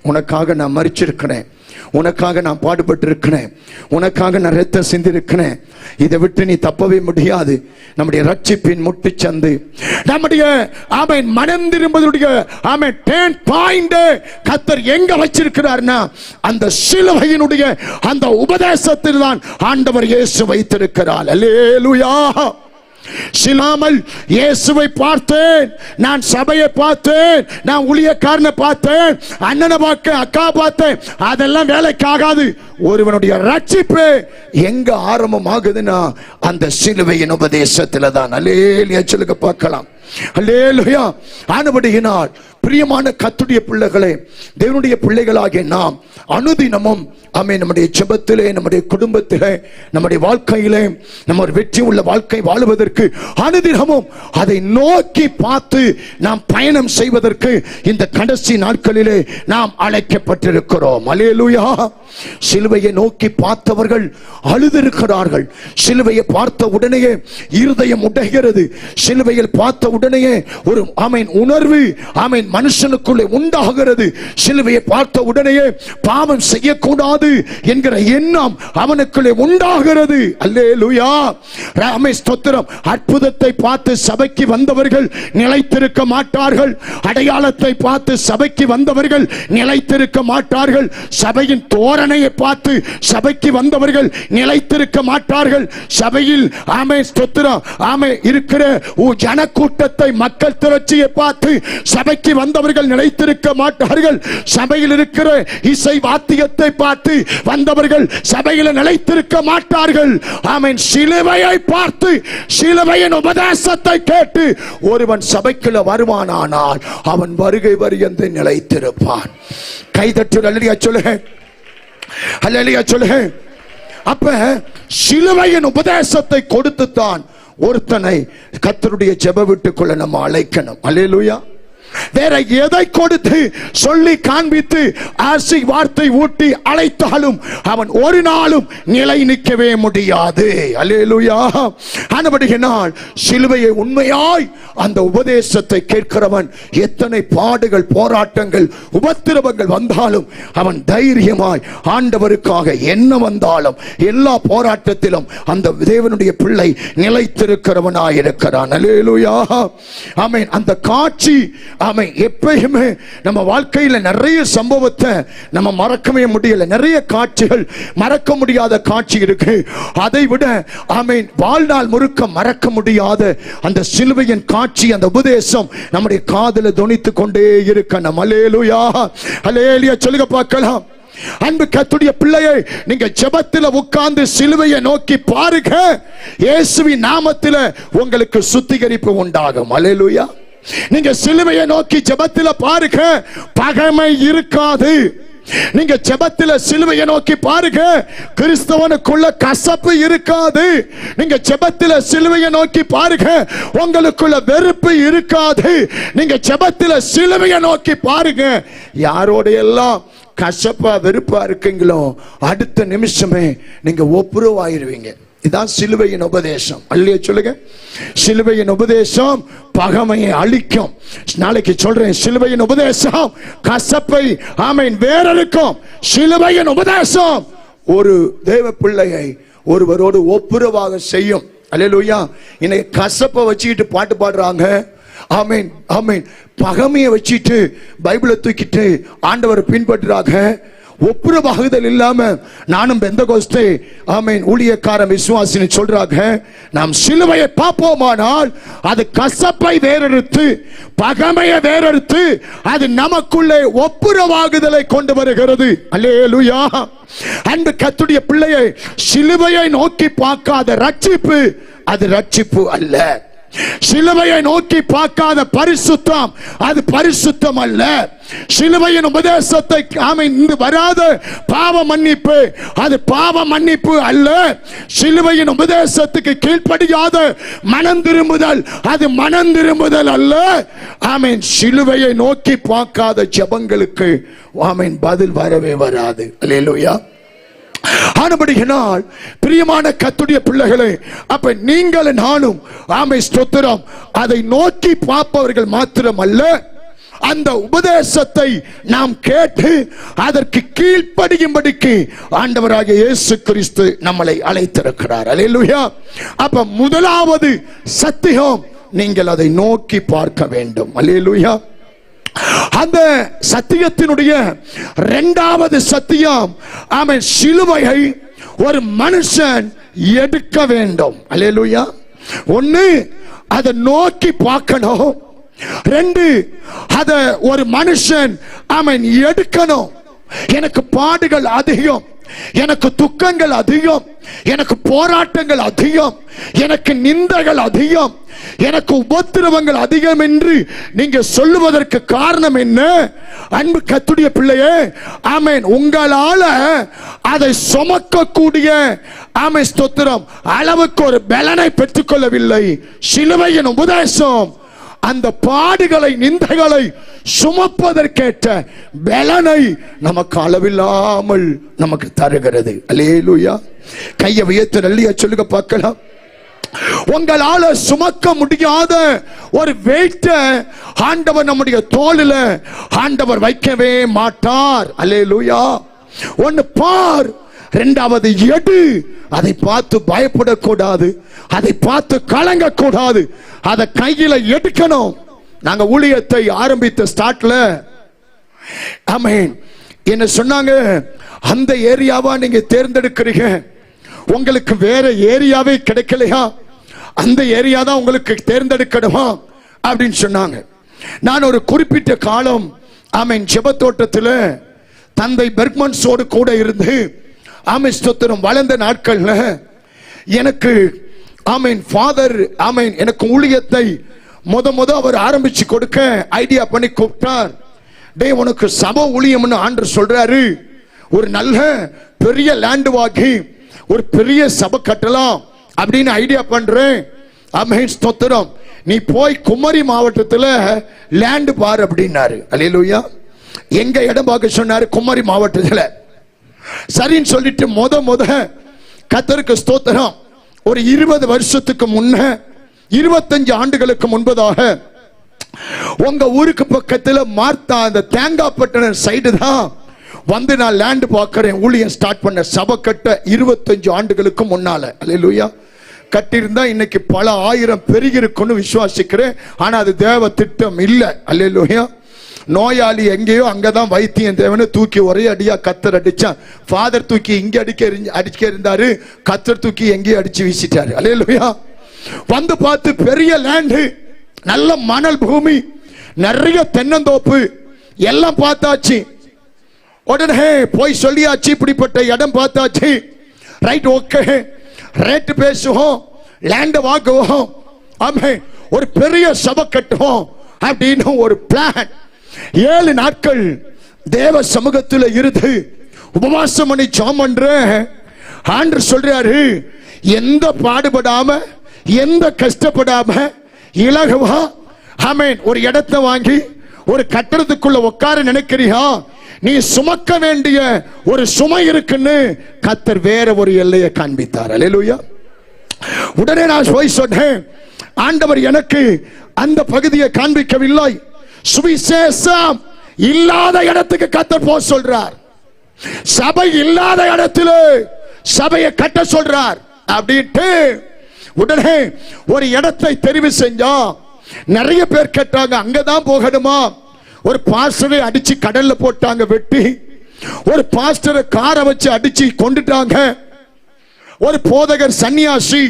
உனக்காக நான் மரிச்சிருக்கிறேன், உனக்காக நான் பாடுபட்டு இருக்கிறேன், உனக்காக நான் ரத்தம் சிந்திருக்கிறேன், இதை விட்டு நீ தப்பவே முடியாது. நம்முடைய ரட்சிப்பின் முட்டுச்சந்து, நம்முடைய ஆமென் மனம் திரும்புவதுடைய ஆமென் டேர்ன் பாயிண்ட் கர்த்தர் எங்க வச்சிருக்கிறார்னா அந்த சிலுவையினுடைய அந்த உபதேசத்தில் தான் ஆண்டவர் இயேசு வைத்திருக்கிறார். அல்லேலூயா. சிலாமல் இயேசுவை பார்த்தேன், நான் சபையை பார்த்தேன், நான் ஊழியக்காரனை பார்த்தேன், அண்ணனை பார்க்க அக்கா பார்த்தேன், அதெல்லாம் வேலைக்கு ஆகாது. ஒருவனுடைய ரட்சிப்பு எங்க ஆரம்பம் ஆகுதுன்னா அந்த சிலுவையின் உபதேசத்துல தான். அல்லேலூயா சொல்லுங்க பார்க்கலாம். அல்லேலூயா. ஆனபடியினால் பிரியமான கர்த்தருடைய பிள்ளைகளே, தேவனுடைய பிள்ளைகளாகிய நாம் அனுதினமும் ஆமென் நம்முடைய ஜெபத்திலே, நம்முடைய குடும்பத்திலே, நம்முடைய வாழ்க்கையிலே நம்ம ஒரு வெற்றி உள்ள வாழ்க்கை வாழுவதற்கு அனுதினமும் அதை நோக்கி பார்த்து நாம் பயணம் செய்வதற்கு இந்த கடைசி நாட்களிலே நாம் அழைக்கப்பட்டிருக்கிறோம். அல்லேலூயா. சிலுவையை நோக்கி பார்த்தவர்கள் அழுதிருக்கிறார்கள். சிலுவையை பார்த்த உடனேயே இருதயம் உடைகிறது. சிலுவையில் பார்த்த உடனேயே ஒரு ஆமென் உணர்வு ஆமென் மனுஷனுக்குள்ளே உண்டாகிறது. சிலுவையை பார்த்த உடனேயே பாவம் செய்யக்கூடாது என்கிற எண்ணம் அவனுக்குள்ளே உண்டாகிறது. அல்லேலூயா. ஆமென் ஸ்தோத்திரம். அற்புதத்தை பார்த்து சபைக்கு வந்தவர்கள் நிலைத்திருக்க மாட்டார்கள். அடையாளத்தை பார்த்து சபைக்கு வந்தவர்கள் நிலைத்திருக்க மாட்டார்கள். சபையின் தோரணையை பார்த்து சபைக்கு வந்தவர்கள் நிலைத்திருக்க மாட்டார்கள். சபையில் ஆமென் ஸ்தோத்திரம் ஆமென் இருக்கிற ஜனக்கூட்டத்தை, மக்கள் திரட்சியை பார்த்து சபைக்கு வந்தவர்கள் நிலைத்திருக்க மாட்டார்கள். சபையில் இருக்கிற இசை வாத்தியத்தை பார்த்து வந்தவர்கள் சபையில் நிலைத்திருக்க மாட்டார்கள். ஆமென். சிலுவையை பார்த்து சிலுவையின் உபதேசத்தை கேட்டு ஒருவன் சபைக்குள்ள வருவானானால் அவன் வருகை பரியந்தம் நிலைத்திருப்பான். கைதட்டு அல்லேலூயா சொல்லுங்க. அல்லேலூயா சொல்லுங்க. அப்ப சிலுவையின் உபதேசத்தை கொடுத்து தான் ஒருத்தனை கர்த்தருடைய ஜெப வீட்டுக்குள்ள நம்ம அழைக்கணும். அல்லேலூயா. வேற எதை கொடுத்து சொல்லி காண்பித்து ஆசை வார்த்தை ஊட்டி அழைத்தாலும் அவன் ஒரு நாளும் நிலை நிற்கவே முடியாது. அல்லேலூயா. ஆனபடியினால் சிலுவையை உண்மையாய் அந்த உபதேசத்தை கேட்கிறவன் எத்தனை பாடுகள், போராட்டங்கள், உபத்திரவங்கள் வந்தாலும் அவன் தைரியமாய் ஆண்டவருக்காக என்ன வந்தாலும் எல்லா போராட்டத்திலும் அந்த தேவனுடைய பிள்ளை நிலைத்திருக்கிறவனாய் இருக்கிறான். அல்லேலூயா. ஆமென். அந்த காட்சி ஆமை எப்பயுமே நம்ம வாழ்க்கையில நிறைய சம்பவத்தை நம்ம மறக்கவே முடியல. நிறைய காட்சிகள், மறக்க முடியாத காட்சி இருக்கு. அதை விட ஆமென் வாழ்நாள் முழுக்க மறக்க முடியாத அந்த சிலுவையின் காட்சி, அந்த உபதேசம் நம்முடைய காதுல தொனித்து கொண்டே இருக்கணும். அல்லேலூயா, அல்லேலூயா சொல்லுங்க பார்க்கலாம். அன்பு கர்த்தருடைய பிள்ளையை, நீங்க ஜெபத்தில் உட்கார்ந்து சிலுவையை நோக்கி பாருங்க. இயேசுவின் நாமத்தில் உங்களுக்கு சுத்திகரிப்பு உண்டாகும். அல்லேலூயா. நீங்க சிலுவையை நோக்கி ஜெபத்தில் பாருங்க, பகைமை இருக்காது. நீங்க ஜெபத்தில் சிலுவையை நோக்கி பாருங்க, கிறிஸ்தவனுக்குள்ள கசப்பு இருக்காது. நீங்க ஜெபத்தில் சிலுவையை நோக்கி பாருங்க, உங்களுக்குள்ள வெறுப்பு இருக்காது. நீங்க ஜெபத்தில் சிலுவையை நோக்கி பாருங்க, யாரோட எல்லாம் கசப்பா வெறுப்பா இருக்கீங்களோ அடுத்த நிமிஷமே நீங்க ஒப்புரவாயிருவீங்க. இதான் சிலுவையின் உபதேசம். அல்லையா சொல்லுங்க. சிலுவையின் உபதேசம் பகைமையை அழிக்கும். நாளைக்கு சொல்றேன், சிலுவையின் உபதேசம் கசப்பை ஆமென் வேறறுக்கும். சிலுவையின் உபதேசம் ஒரு தேவ பிள்ளையை ஒருவரோடு ஒப்புரவாக செய்யும். அல்லேலூயா. இன்னைக்கு கசப்பை வச்சுக்கிட்டு பாட்டு பாடுறாங்க. ஆமென் ஆமென். பகைமையை வச்சிட்டு பைபிளை தூக்கிட்டு ஆண்டவர் பின்பற்றுறாங்க. ஒப்புரவாகுதல் இல்லாம நானும் பெந்தகோஸ்தே ஆமென் ஊழியக்காரன் விசுவாசின்னு சொல்றாங்க. நாம் சிலுவையை பார்ப்போமானால் அது கசப்பை வேறறுத்து, பகைமையை வேறறுத்து, அது நமக்குள்ளே ஒப்புரவாகுதலை கொண்டு வருகிறது. அல்லேலூயா. அன்பு கர்த்தருடைய பிள்ளையை, சிலுவையை நோக்கி பார்க்காத ரட்சிப்பு அது ரட்சிப்பு அல்ல. சிலுவையை நோக்கி பார்க்காத பரிசுத்தம் அது பரிசுத்தம் அல்ல. சிலுவையின் உபதேசத்தை ஆமென் வராத பாவ மன்னிப்பு அது பாவ மன்னிப்பு அல்ல. சிலுவையின் உபதேசத்துக்கு கீழ்ப்படியாத மனம் திரும்புதல் அது மனம் திரும்புதல் அல்ல. ஆமென். சிலுவையை நோக்கி பார்க்காத ஜெபங்களுக்கு ஆமென் பதில் வரவே வராது. அல்லேலூயா. ஆனபடியினால் பிரியமான கர்த்தருடைய பிள்ளைகளே, அப்ப நீங்கள் நானும் ஆமென் ஸ்தோத்திரம் அதை நோக்கி பார்ப்பவர்கள் மாத்திரம் அல்ல, அந்த உபதேசத்தை நாம் கேட்டு அதற்கு கீழ்ப்படியும்படிக்கு ஆண்டவராகிய இயேசு கிறிஸ்து நம்மளை அழைத்திருக்கிறார். அல்லேலூயா. அப்ப முதலாவது சத்தியம், நீங்கள் அதை நோக்கி பார்க்க வேண்டும். அல்லேலூயா. அந்த சத்தியத்தினுடைய இரண்டாவது சத்தியம் ஆமென் சிலுவையை ஒரு மனுஷன் எடுக்க வேண்டும். அல்லேலூயா. ஒன்னு அதை நோக்கி பார்க்கணும், ரெண்டு அதை ஒரு மனுஷன் ஆமென் எடுக்கணும். எனக்கு பாடுகள் அதிகம், எனக்கு துக்கங்கள் அதிகம், எனக்கு போராட்டங்கள் அதிகம், எனக்கு நிந்தைகள் அதிகம், எனக்கு உபத்திரவங்கள் அதிகம் என்று நீங்க சொல்லுவதற்கு காரணம் என்ன? அன்பு கர்த்தருடைய பிள்ளையே, ஆமென் உங்களால அதை சுமக்கக்கூடிய ஆமென் ஸ்தோத்திரம் அளவுக்கு ஒரு பலனை பெற்றுக்கொள்ளவில்லை. சிலுவையின் உபதேசம் அந்த பாடுகளை நிந்தைகளை சுமப்பதற்கேற்ற பலனை நமக்கு அளவில்லாமல் நமக்கு தருகிறது. அல்லேலூயா. கையை உயர்த்தி நல்லியா சொல்லுங்க பார்க்கலாம். உங்களால சுமக்க முடியாத ஒரு வெயிட்ட ஆண்டவர் நம்முடைய தோளில ஆண்டவர் வைக்கவே மாட்டார். அல்லேலூயா. ஒன்னு பார், இரண்டாவது எடு. அதை பார்த்து பயப்படக்கூடாது, அதை பார்த்து கலங்கக்கூடாது, அதை கையில எடுக்கணும். நாங்க ஊழியத்தை ஆரம்பித்த ஸ்டார்ட்ல ஆமென் என்ன சொன்னாங்க, அந்த ஏரியாவா நீங்க தேர்ந்தெடுக்கிறீங்க, உங்களுக்கு வேற ஏரியாவே கிடைக்கலையா, அந்த ஏரியா தான் உங்களுக்கு தேர்ந்தெடுக்கணுமா அப்படின்னு சொன்னாங்க. நான் ஒரு குறிப்பிட்ட காலம் ஆமென் ஜெபத்தோட்டத்தில் தந்தை பெர்க்மன்ஸோடு கூட இருந்து ஆமென் ஸ்தோத்திரம் வளர்ந்த நாட்கள்ல எனக்கு ஆமென் ஃபாதர் ஆமென் எனக்கு ஊழியத்தை முத அவர் ஆரம்பிச்சு கொடுக்க ஐடியா பண்ணி கூப்பிட்டார். டே உனக்கு சபை ஊழியம்னு ஆண்டவர் சொல்றாரு, ஒரு நல்ல பெரிய லேண்ட் வாங்கி ஒரு பெரிய சபை கட்டலாம் அப்படின்னு ஐடியா பண்றேன். ஆமென் ஸ்தோத்திரம், நீ போய் குமரி மாவட்டத்தில் லேண்ட் பார் அப்படின்னாரு. அல்லேலூயா. எங்க இடம் பார்க்க சொன்னாரு? குமரி மாவட்டத்தில். சரின்னு சொல்லிட்டு முத கர்த்தருக்கு ஸ்தோத்திரம் ஒரு 20 வருஷத்துக்கு முன்ன 25 ஆண்டுகளுக்கு முன்பதாக உங்க ஊருக்கு பக்கத்தில் மார்த்தா அந்த தேங்காய்பட்டினம் சைடு தான் வந்து நான் லேண்ட் பார்க்கிறேன். ஊழியம் ஸ்டார்ட் பண்ண சபை கட்ட 25 ஆண்டுகளுக்கு முன்னால. அல்லேலூயா. கட்டியிருந்தா இன்னைக்கு பல ஆயிரம் பெருகி இருக்குன்னு விசுவாசிக்கிறேன். ஆனா அது தேவ திட்டம் இல்லை. அல்லேலூயா. நோயாளி எங்கேயோ அங்கதான் வைத்தியம் தேவனு தூக்கி ஒரே அடியா கத்தர் அடிச்சான். ஃபாதர் தூக்கி இங்க அடிக்க இருந்தாரு, கத்தர் தூக்கி எங்கேயோ அடிச்சு வீசிட்டாரு. அல்லேலூயா. வந்து பார்த்து பெரிய லேண்டு, நல்ல மணல் பூமி, நிறைய தென்னந்தோப்பு எல்லாம் பார்த்தாச்சு. உடனே போய் சொல்லியாச்சு, இப்படிப்பட்ட இடம் பார்த்தாச்சு, ரைட் ஓகே, ரேட் பேசுவோம், லேண்ட் வாங்குவோம், ஆமே ஒரு பெரிய சபை கட்டுவோம் அப்படின்னு ஒரு பிளான். 7 நாட்கள் தேவ சமூகத்தில் இருந்து உபவாசம் பண்ணி ஜெபம் பண்ற ஆண்டவர் சொல்றாரு, எந்த பாடுபடாம எந்த கஷ்டப்படாம இலகுவா ஆமென் ஒரு இடத்தை வாங்கி ஒரு கட்டடத்துக்குள்ள உட்கார நினைக்கிறியா, நீ சுமக்க வேண்டிய ஒரு சுமை இருக்குன்னு கர்த்தர் வேற ஒரு எல்லையை காண்பித்தார். அல்லேலூயா. உடனே நான் போய் சொன்னேன், ஆண்டவர் எனக்கு அந்த பகுதியை காண்பிக்கவில்லை, சுவிசேஷம் இல்லாத இடத்துக்கு கர்த்தர் போக சொல்றார், சபை இல்லாத இடத்துல சபையை கட்ட சொல்றார் அப்படின்ட்டு உடனே ஒரு இடத்தை தெரிவு செஞ்சா. நிறைய பேர் கேட்டாங்க, அங்கதான் போகணுமா? ஒரு பாஸ்டரை அடிச்சு கடல்ல போட்டாங்க வெட்டி, ஒரு பாஸ்டரை காரை வச்சு அடிச்சு கொண்டுட்டாங்க, ஒரு போதகர் சன்னியாசி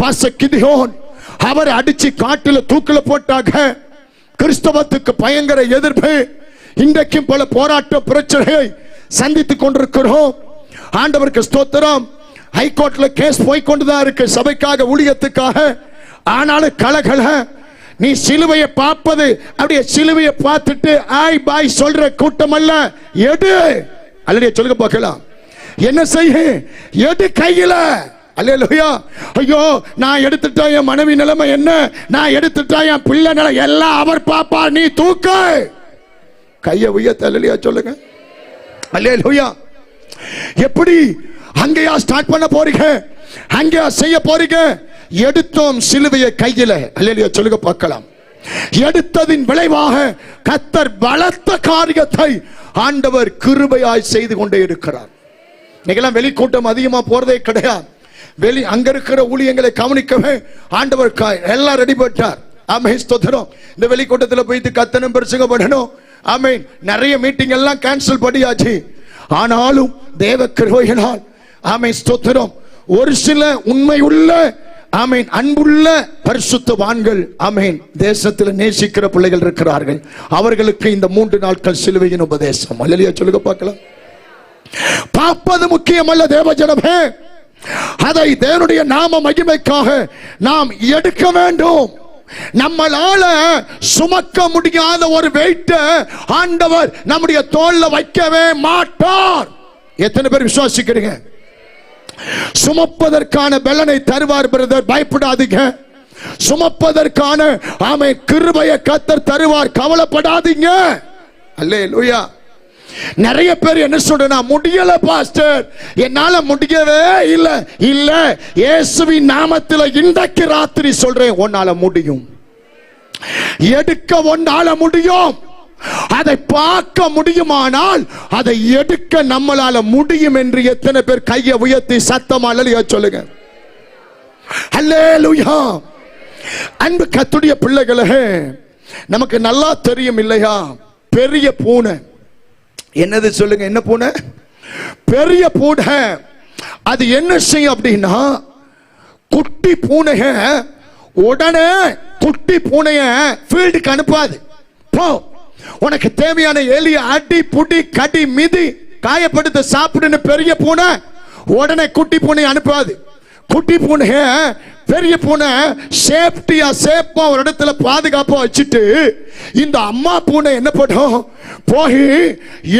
பாஸ்டர் கிதியோன் அவர் அடிச்சு காட்டுல தூக்குல போட்டாங்க. கிறிஸ்தவத்துக்கு பயங்கர எதிர்ப்பு. இன்றைக்கும் பல போராட்ட பிரச்சனையை சந்தித்துக் கொண்டிருக்கிறோம். ஆண்டவருக்கு ஸ்தோத்திரம். ஹைகோர்ட்ல கேஸ் போய்கொண்டுதான் இருக்கு சபைக்காக, ஊழியத்துக்காக. ஆனாலும் கலகல, நீ சிலுவையை பார்ப்பது அப்படியே சிலுவையை பார்த்துட்டு ஆய் பாய் சொல்ற கூட்டம் அல்ல. எடு அல்லது சொல்லுங்க பார்க்கலாம், என்ன செய்ய, எடு கையில. அல்லேலூயா. ஐயோ நான் எடுத்துட்டா என் மனைவி நிலைமை என்ன, நான் எடுத்துட்டா என் பிள்ளை நிலை எல்லாம் அவர் பாப்பா, நீ தூக்க கைய உயர்த்த. அல்லேலூயா சொல்லுங்க. அல்லேலூயா. எப்படி அங்கேயா ஸ்டார்ட் பண்ண போறீங்க, அங்கேயா செய்ய போறீங்க? எடுத்தோம் சிலுவையை கையில. அல்லேலூயா சொல்லுங்க பார்க்கலாம். எடுத்ததின் விளைவாக கர்த்தர் பலத்த காரியத்தை ஆண்டவர் கிருபையாய் செய்து கொண்டே இருக்கிறார். இன்னைக்கெல்லாம் வெளிக்கூட்டம் அதிகமா போறதே கிடையாது. அங்க இருக்கிற ஊழியங்களை கவனிக்கவே ஆண்டவர் எல்லாம் ரெடி பண்ணிட்டார். ஆமென் ஸ்தோத்திரம். இந்த வெளிக்கூட்டத்தில் போயிட்டு கத்தனும் பிரசங்கப்படணும். ஆமென். நிறைய மீட்டிங் எல்லாம் கேன்சல் பண்ணியாச்சு. ஆனாலும் தேவ கிருபையினால் ஆமென் ஸ்தோத்திரம், ஒரு சில உண்மை உள்ள ஆமென் அன்புள்ள பரிசுத்தவான்கள் ஆமென் தேசத்தில் நேசிக்கிற பிள்ளைகள் இருக்கிறார்கள். அவர்களுக்கு இந்த 3 நாட்கள் சிலுவையின் உபதேசம். அல்லேலூயா சொல்லுங்க பார்க்கலாம். பார்ப்பது முக்கியமல்ல தேவ ஜனமே, அதை தேவனுடைய நாம மகிமைக்காக நாம் எடுக்க வேண்டும். நம்மளால சுமக்க முடியாத ஒரு வெயிட் ஆண்டவர் நம்முடைய தோல்ல வைக்கவே மாட்டார். எத்தனை பேர் விசுவாசிக்கிறீங்க? சுமப்பதற்கான பலனை தருவார் பிரதர், பயப்படாதீங்க. சுமப்பதற்கான ஆமை கிருபையை கர்த்தர் தருவார், கவலைப்படாதீங்க. அல்லேலூயா. நிறைய பேர் என்ன சொல்றா, முடியல பாஸ்டர், என்னால முடியவே இல்ல. இல்ல, இயேசுவின் நாமத்தில் இன்றைக்கு ராத்திரி சொல்றேன், உன்னால முடியும். எடுக்க உன்னால முடியும். அதை பார்க்க முடியுமானால் அதை எடுக்க நம்மளால முடியும் என்று எத்தனை பேர் கையை உயர்த்தி சத்தமா அல்லேலூயா சொல்லுங்க. அல்லேலூயா. அன்பு கர்த்தருடைய பிள்ளைகளே, நமக்கு நல்லா தெரியும் இல்லையா, பெரிய பூனை என்னது சொல்லுங்க, என்ன பூனை? பெரிய பூனை. அது என்ன செய்யும் அப்படின்னா, குட்டி பூனைய உடனே குட்டி பூனைய ஃபீல்டுக்கு அனுப்பாது. போ, உனக்கு தேவையான எலிய அடி புடி கடி மிதி காயப்படுத்த சாப்பிடுன்னு பெரிய பூனை உடனே குட்டி பூனை அனுப்பாது. குட்டி பூனைய பெரிய பூனை சேஃபா ஒரு இடத்துல பாதுகாப்பா வச்சுட்டு, இந்த அம்மா பூனை என்ன பண்ணும், போய்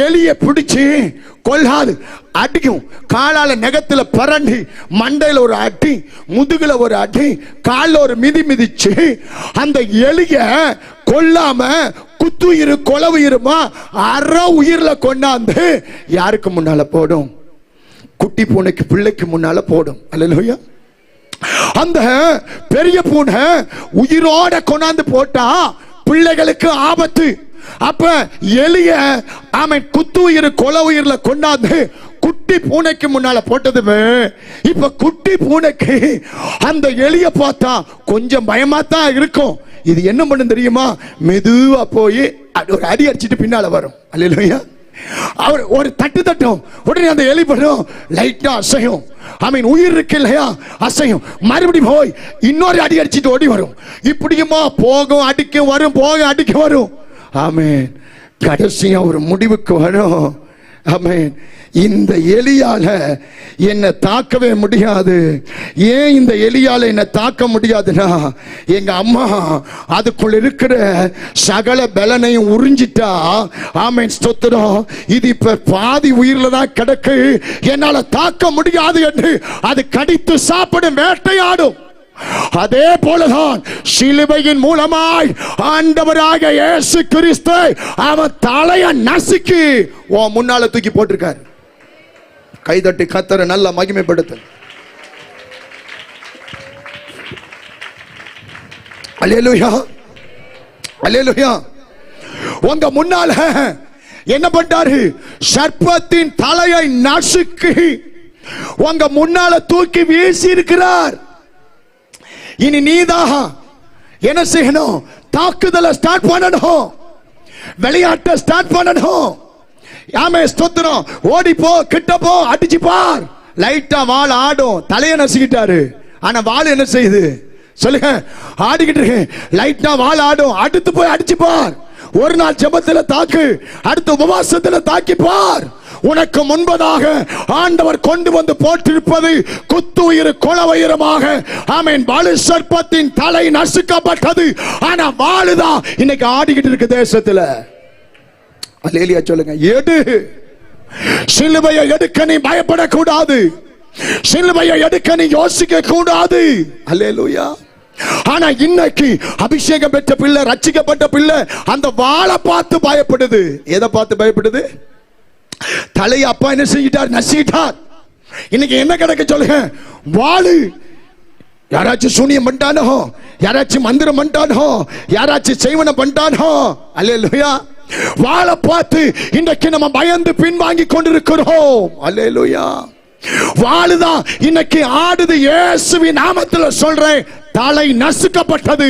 எலிய பிடிச்சு கொள்ளாது, அடிக்கும். காலால நகத்துல பரண்டி மண்டையில ஒரு அடி, முதுகுல ஒரு அடி, காலில் ஒரு மிதி மிதிச்சு அந்த எலிய கொல்லாம குத்துயிரு கொலவுயிருமா அற உயிர்ல கொண்டாந்து யாருக்கு முன்னால போடும்? குட்டி பூனைக்கு பிள்ளைக்கு முன்னால போடும். அல்லேலூயா. அந்த பெரிய பூனை உயிரோட கொண்டாந்து போட்டா பிள்ளைகளுக்கு ஆபத்து. அப்ப எலிய ஆமை குத்து உயிர் கொலை உயிர்ல கொண்டாந்து குட்டி பூனைக்கு முன்னால போட்டதுமே இப்ப குட்டி பூனைக்கு அந்த எலிய பார்த்தா கொஞ்சம் பயமா தான் இருக்கும். இது என்ன பண்ணும் தெரியுமா? மெதுவா போய் ஒரு அடி அடிச்சிட்டு பின்னால வரும். அல்லேலூயா. அவர் ஒரு தட்டு தட்டும், உடனே அந்த எலி படும், லைட்டா அசையும். உயிர் இருக்கு இல்லையா, அசையும். மறுபடியும் போய் இன்னொரு அடி அடிச்சிட்டு ஓடி வரும். இப்படியுமா போகும், அடிக்கும் வரும், போக அடிக்க வரும். ஆமென். கடைசியா ஒரு முடிவுக்கு வரும். ஆமென். இந்த எலியால என்னை தாக்கவே முடியாது. ஏன் இந்த எலியால என்னை தாக்க முடியாதுன்னா, எங்க அம்மா அதுக்குள்ள இருக்கிற சகல பலனையும் உறிஞ்சிட்டா. ஆமென், ஸ்தோத்திரம். இது இப்ப பாதி உயிர்ல தான் கிடக்கு, என்னால தாக்க முடியாது என்று அது கடித்து சாப்பிடும், வேட்டையாடும். அதே போலதான் சிலுவையின் மூலமாய் ஆண்டவராக இயேசு கிறிஸ்து அவன் தலைய நசுக்கி உன் முன்னால தூக்கி போட்டிருக்காரு. கைதட்டி கர்த்தரை நல்லா மகிமைப்படுத்து. அல்லேலூயா, அல்லேலூயா. உங்க முன்னால என்ன பண்ணாரு? சர்ப்பத்தின் தலையை நசுக்கி உங்க முன்னால தூக்கி வீசி இருக்கிறார். இனி நீதான் என்ன செய்யணும்? தாக்குதலை ஸ்டார்ட் பண்ணணும், விளையாட்டை ஸ்டார்ட் பண்ணணும். ஆமே, ஸ்தோத்திரம். ஓடி போ, கிட்ட போ, அடிச்சு பார். லைட்டா வாள் ஆடும். தலையை நசுக்கிட்டாரு, ஆனா வாள் என்ன செய்யுது சொல்லுங்க? ஆடிக்கிட்டு இருக்கு. லைட்டா வாள் ஆடும். அடுத்து போய் அடிச்சு பார். ஒரு நாள் ஜெபத்துல தாக்கு, அடுத்த உபவாசத்துல தாக்கி பார். உனக்கு முன்பதாக ஆண்டவர் கொண்டு வந்து போட்டிருப்பது குத்துயிர் கொலவயிரமாக. ஆமென். வாளு சர்ப்பத்தின் தலை நசுக்கப்பட்டது, ஆனா வாளுதான் இன்னைக்கு ஆடிக்கிட்டு இருக்கு தேசத்துல. அல்லேலூயா சொல்லுங்க. எடு, சிலுவையை எடுக்க நீ பயப்படக்கூடாது, சிலுவையை எடுக்க நீ யோசிக்க கூடாது. அல்லேலூயா. ஆனா இன்னைக்கு அபிஷேகம் பெற்ற பிள்ளை, ரட்சிக்கப்பட்ட பிள்ளை அந்த வாளை பார்த்து பயப்படுது. எதை பார்த்து பயப்படுது? தலையை அப்பா என்ன செஞ்சிட்டார்? நசிட்டார். இன்னைக்கு என்ன கிடைக்க சொல்லுங்க? வாளு. யாராச்சும் சூனியம் பண்ணிட்டானோ, யாராச்சும் மந்திரம் பண்ணிட்டானோ, யாராச்சும் செய்வன பண்ணிட்டானோ. அல்லேலூயா. வாளை பார்த்து இன்றைக்கு நம்ம பயந்து பின்வாங்கி கொண்டிருக்கிறோம். அல்லேலூயா. வாளுதான் இன்னைக்கு ஆடுது. இயேசுவின் நாமத்தில் சொல்றேன், தலை நசுக்கப்பட்டது.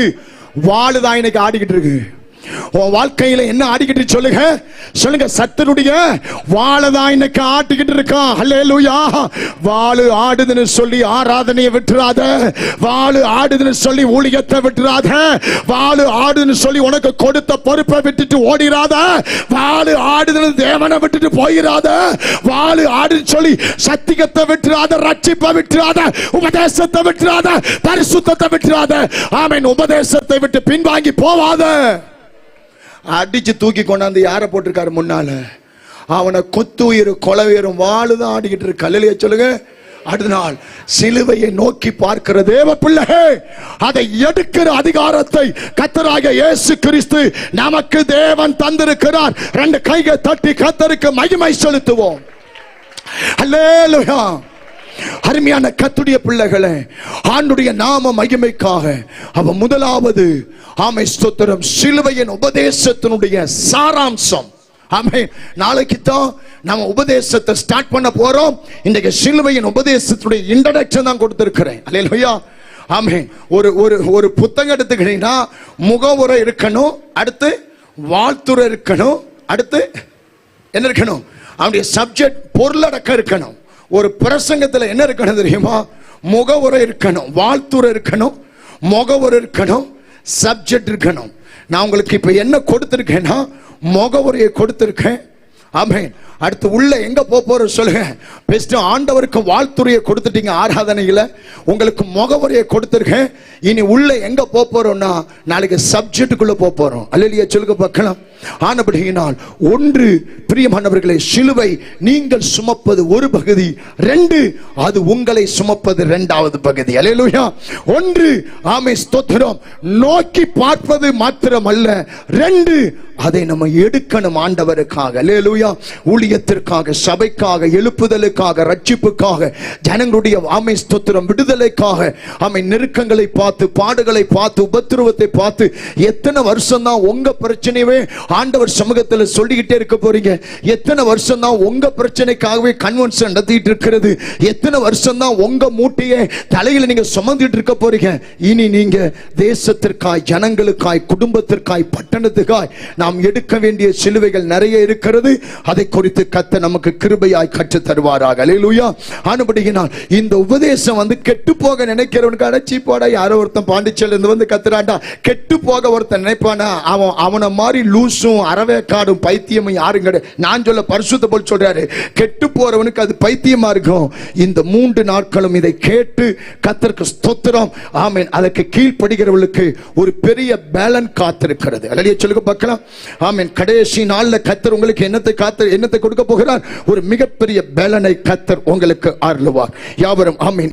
வாளுதான் இன்னைக்கு ஆடிக்கிட்டு இருக்கு. உன் வாழ்க்கையில என்ன ஆடிக்கிட்டு சொல்லுங்க? சொல்லுங்க. சத்துருடைய வாளதான் இன்னைக்கு ஆட்டிக்கிட்டு இருக்கான். அல்லேலூயா. வாளு ஆடுதுன்னு சொல்லி ஆராதனையை விட்டுறாத, வாளு ஆடுதுன்னு சொல்லி ஊழியத்தை விட்டுறாத, வாளு ஆடுதுன்னு சொல்லி உனக்கு கொடுத்த பொறுப்பை விட்டுட்டு ஓடிராத, வாளு ஆடுதுன்னு தேவனை விட்டுட்டு போயிராத, வாளு ஆடுன்னு சொல்லி சத்தியத்தை விட்டுறாத, ரட்சிப்பை விட்டுறாத, உபதேசத்தை விட்டுறாத, பரிசுத்தத்தை விட்டுறாத. ஆமென். உபதேசத்தை விட்டு பின்வாங்கி போவாத. அடிச்சு தூக்கி கொண்டாந்து யாரை போட்டிருக்காரு முன்னால? அவனை குத்துயிர் கொலவேறும் வாளுதான் ஆடிக்கிட்டு இருக்கு. அல்லேலூயா சொல்லுங்க. அடுத்த நாள் சிலுவையை நோக்கி பார்க்கிற தேவ பிள்ளை, அதை எடுக்கிற அதிகாரத்தை கர்த்தராகிய இயேசு கிறிஸ்து நமக்கு தேவன் தந்திருக்கிறார். ரெண்டு கைகள் தட்டி கர்த்தருக்கு மகிமை செலுத்துவோம். அல்லேலூயா. அருமையான கர்த்தருடைய பிள்ளைகளே, ஆண்டுடைய நாம மகிமைக்காக அவ முதலாவது ஆமை ஸ்தோத்திரம் சிலுவையின் உபதேசத்தினுடைய சாராம்சம். ஆமே. நாளைக்கு தான் நம்ம உபதேசத்தை ஸ்டார்ட் பண்ண போறோம். இன்றைக்கு சிலுவையின் உபதேசத்துடைய இன்ட்ரோடக்ஷன் தான் கொடுத்திருக்கிறேன். அல்லேலூயா. ஆமே. ஒரு ஒரு ஒரு புத்தகம் எடுத்துக்கிட்டீங்கன்னா முகவுரை இருக்கணும், அடுத்து வாழ்த்துரை இருக்கணும், அடுத்து என்ன இருக்கணும்? அவனுடைய சப்ஜெக்ட் பொருளடக்கம் இருக்கணும். ஒரு பிரசங்கத்துல என்ன இருக்கணும் தெரியுமா? முகவுரை இருக்கணும், வாழ்த்துரை இருக்கணும், முகவுரை இருக்கணும், சப்ஜெக்ட் இருக்கணும். நான் உங்களுக்கு இப்ப என்ன கொடுத்திருக்கேன்னா முகவுரையை கொடுத்திருக்கேன். ஆமென். அடுத்து உள்ள எங்க போற சொல்லுங்க. பெஸ்ட் ஆண்டவருக்கு வாழ்த்துரையை கொடுத்துட்டீங்க ஆராதனையில, உங்களுக்கு முகவரியை கொடுத்திருக்கேன். இனி உள்ள எங்க போறோம்னா நாளைக்கு சப்ஜெக்டுக்குள்ள போறோம். அல்லேலூயா சொல்லுங்க பார்க்கலாம். ஆனபடியினால் ஒன்று பிரியமானவர்களே, சிலுவை நீங்கள் சுமப்பது ஒரு பகுதி, ரெண்டு அது உங்களை சுமப்பது இரண்டாவது பகுதி. அல்லேலூயா. ஒன்று ஆமே ஸ்தோத்திரம் நோக்கி பார்ப்பது மாத்திரமல்ல, ரெண்டு அதை நம்ம எடுக்கணும் ஆண்டவருக்காக. அல்லேலூயா. ஊழியத்திற்காக, சபைக்காக, எழுப்புதலுக்காக, ரட்சிப்புக்காக, ஜனங்களுடைய ஆமை ஸ்தோத்திரம் விடுதலைக்காக, ஆமை நெருக்கங்களை பார்த்து, பாடுகளை பார்த்து, உபத்திரவத்தை பார்த்து, எத்தனை வருஷம் தான் உங்க பிரச்சனையே ஆண்டவர் சமூகத்துல சொல்லிக்கிட்டே இருக்க போறீங்க. எத்தனை வருஷம் தான் உங்க பிரச்சனைக்காகவே கன்வென்ஷன் நடத்திட்டு இருக்கிறது? எத்தனை வருஷம் தான் உங்க மூட்டையை தலையில நீங்க சுமந்துட்டு இருக்க போறீங்க? இனி நீங்க தேசத்திற்காய், ஜனங்களுக்காய், குடும்பத்திற்காய், பட்டணத்துக்காய் நாம் எடுக்க வேண்டிய சிலுவைகள் நிறைய இருக்கிறது. அதை குறித்து கர்த்தர் நமக்கு கிருபையாய் கற்றுத் தருவாராக. அல்லேலூயா. ஆனபடியினால் இந்த உபதேசம் கெட்டு போக நினைக்கிறவனுக்கு அடைச்சி போட. யாரோ ஒருத்தன் பாண்டிச்சேரியில இருந்து கத்துறாண்டா, கெட்டு போக ஒருத்தன் நினைப்பானா? அவனை மாதிரி லூசும் அறவேக்காடும் பைத்தியமும் யாரும் கிடையாது. நான் சொல்ல பரிசுத்த போல் சொல்றாரு, கெட்டு போறவனுக்கு அது பைத்தியமா இருக்கும். இந்த 3 நாட்களும் இதை கேட்டு கர்த்தருக்கு ஸ்தோத்திரம். ஆமென். அதற்கு கீழ்ப்படுகிறவர்களுக்கு ஒரு பெரிய பேலன் காத்திருக்கிறது. அல்லேலூயா சொல்லுங்க பார்க்கலாம். ஆமென். கடைசி நாள்ல கர்த்தர் உங்களுக்கு என்னத்தை கொடுக்க போகிறார்? ஒரு மிகப்பெரிய பேலனை கர்த்தர் உங்களுக்கு அருளுவார். யாவரும் ஆமென்.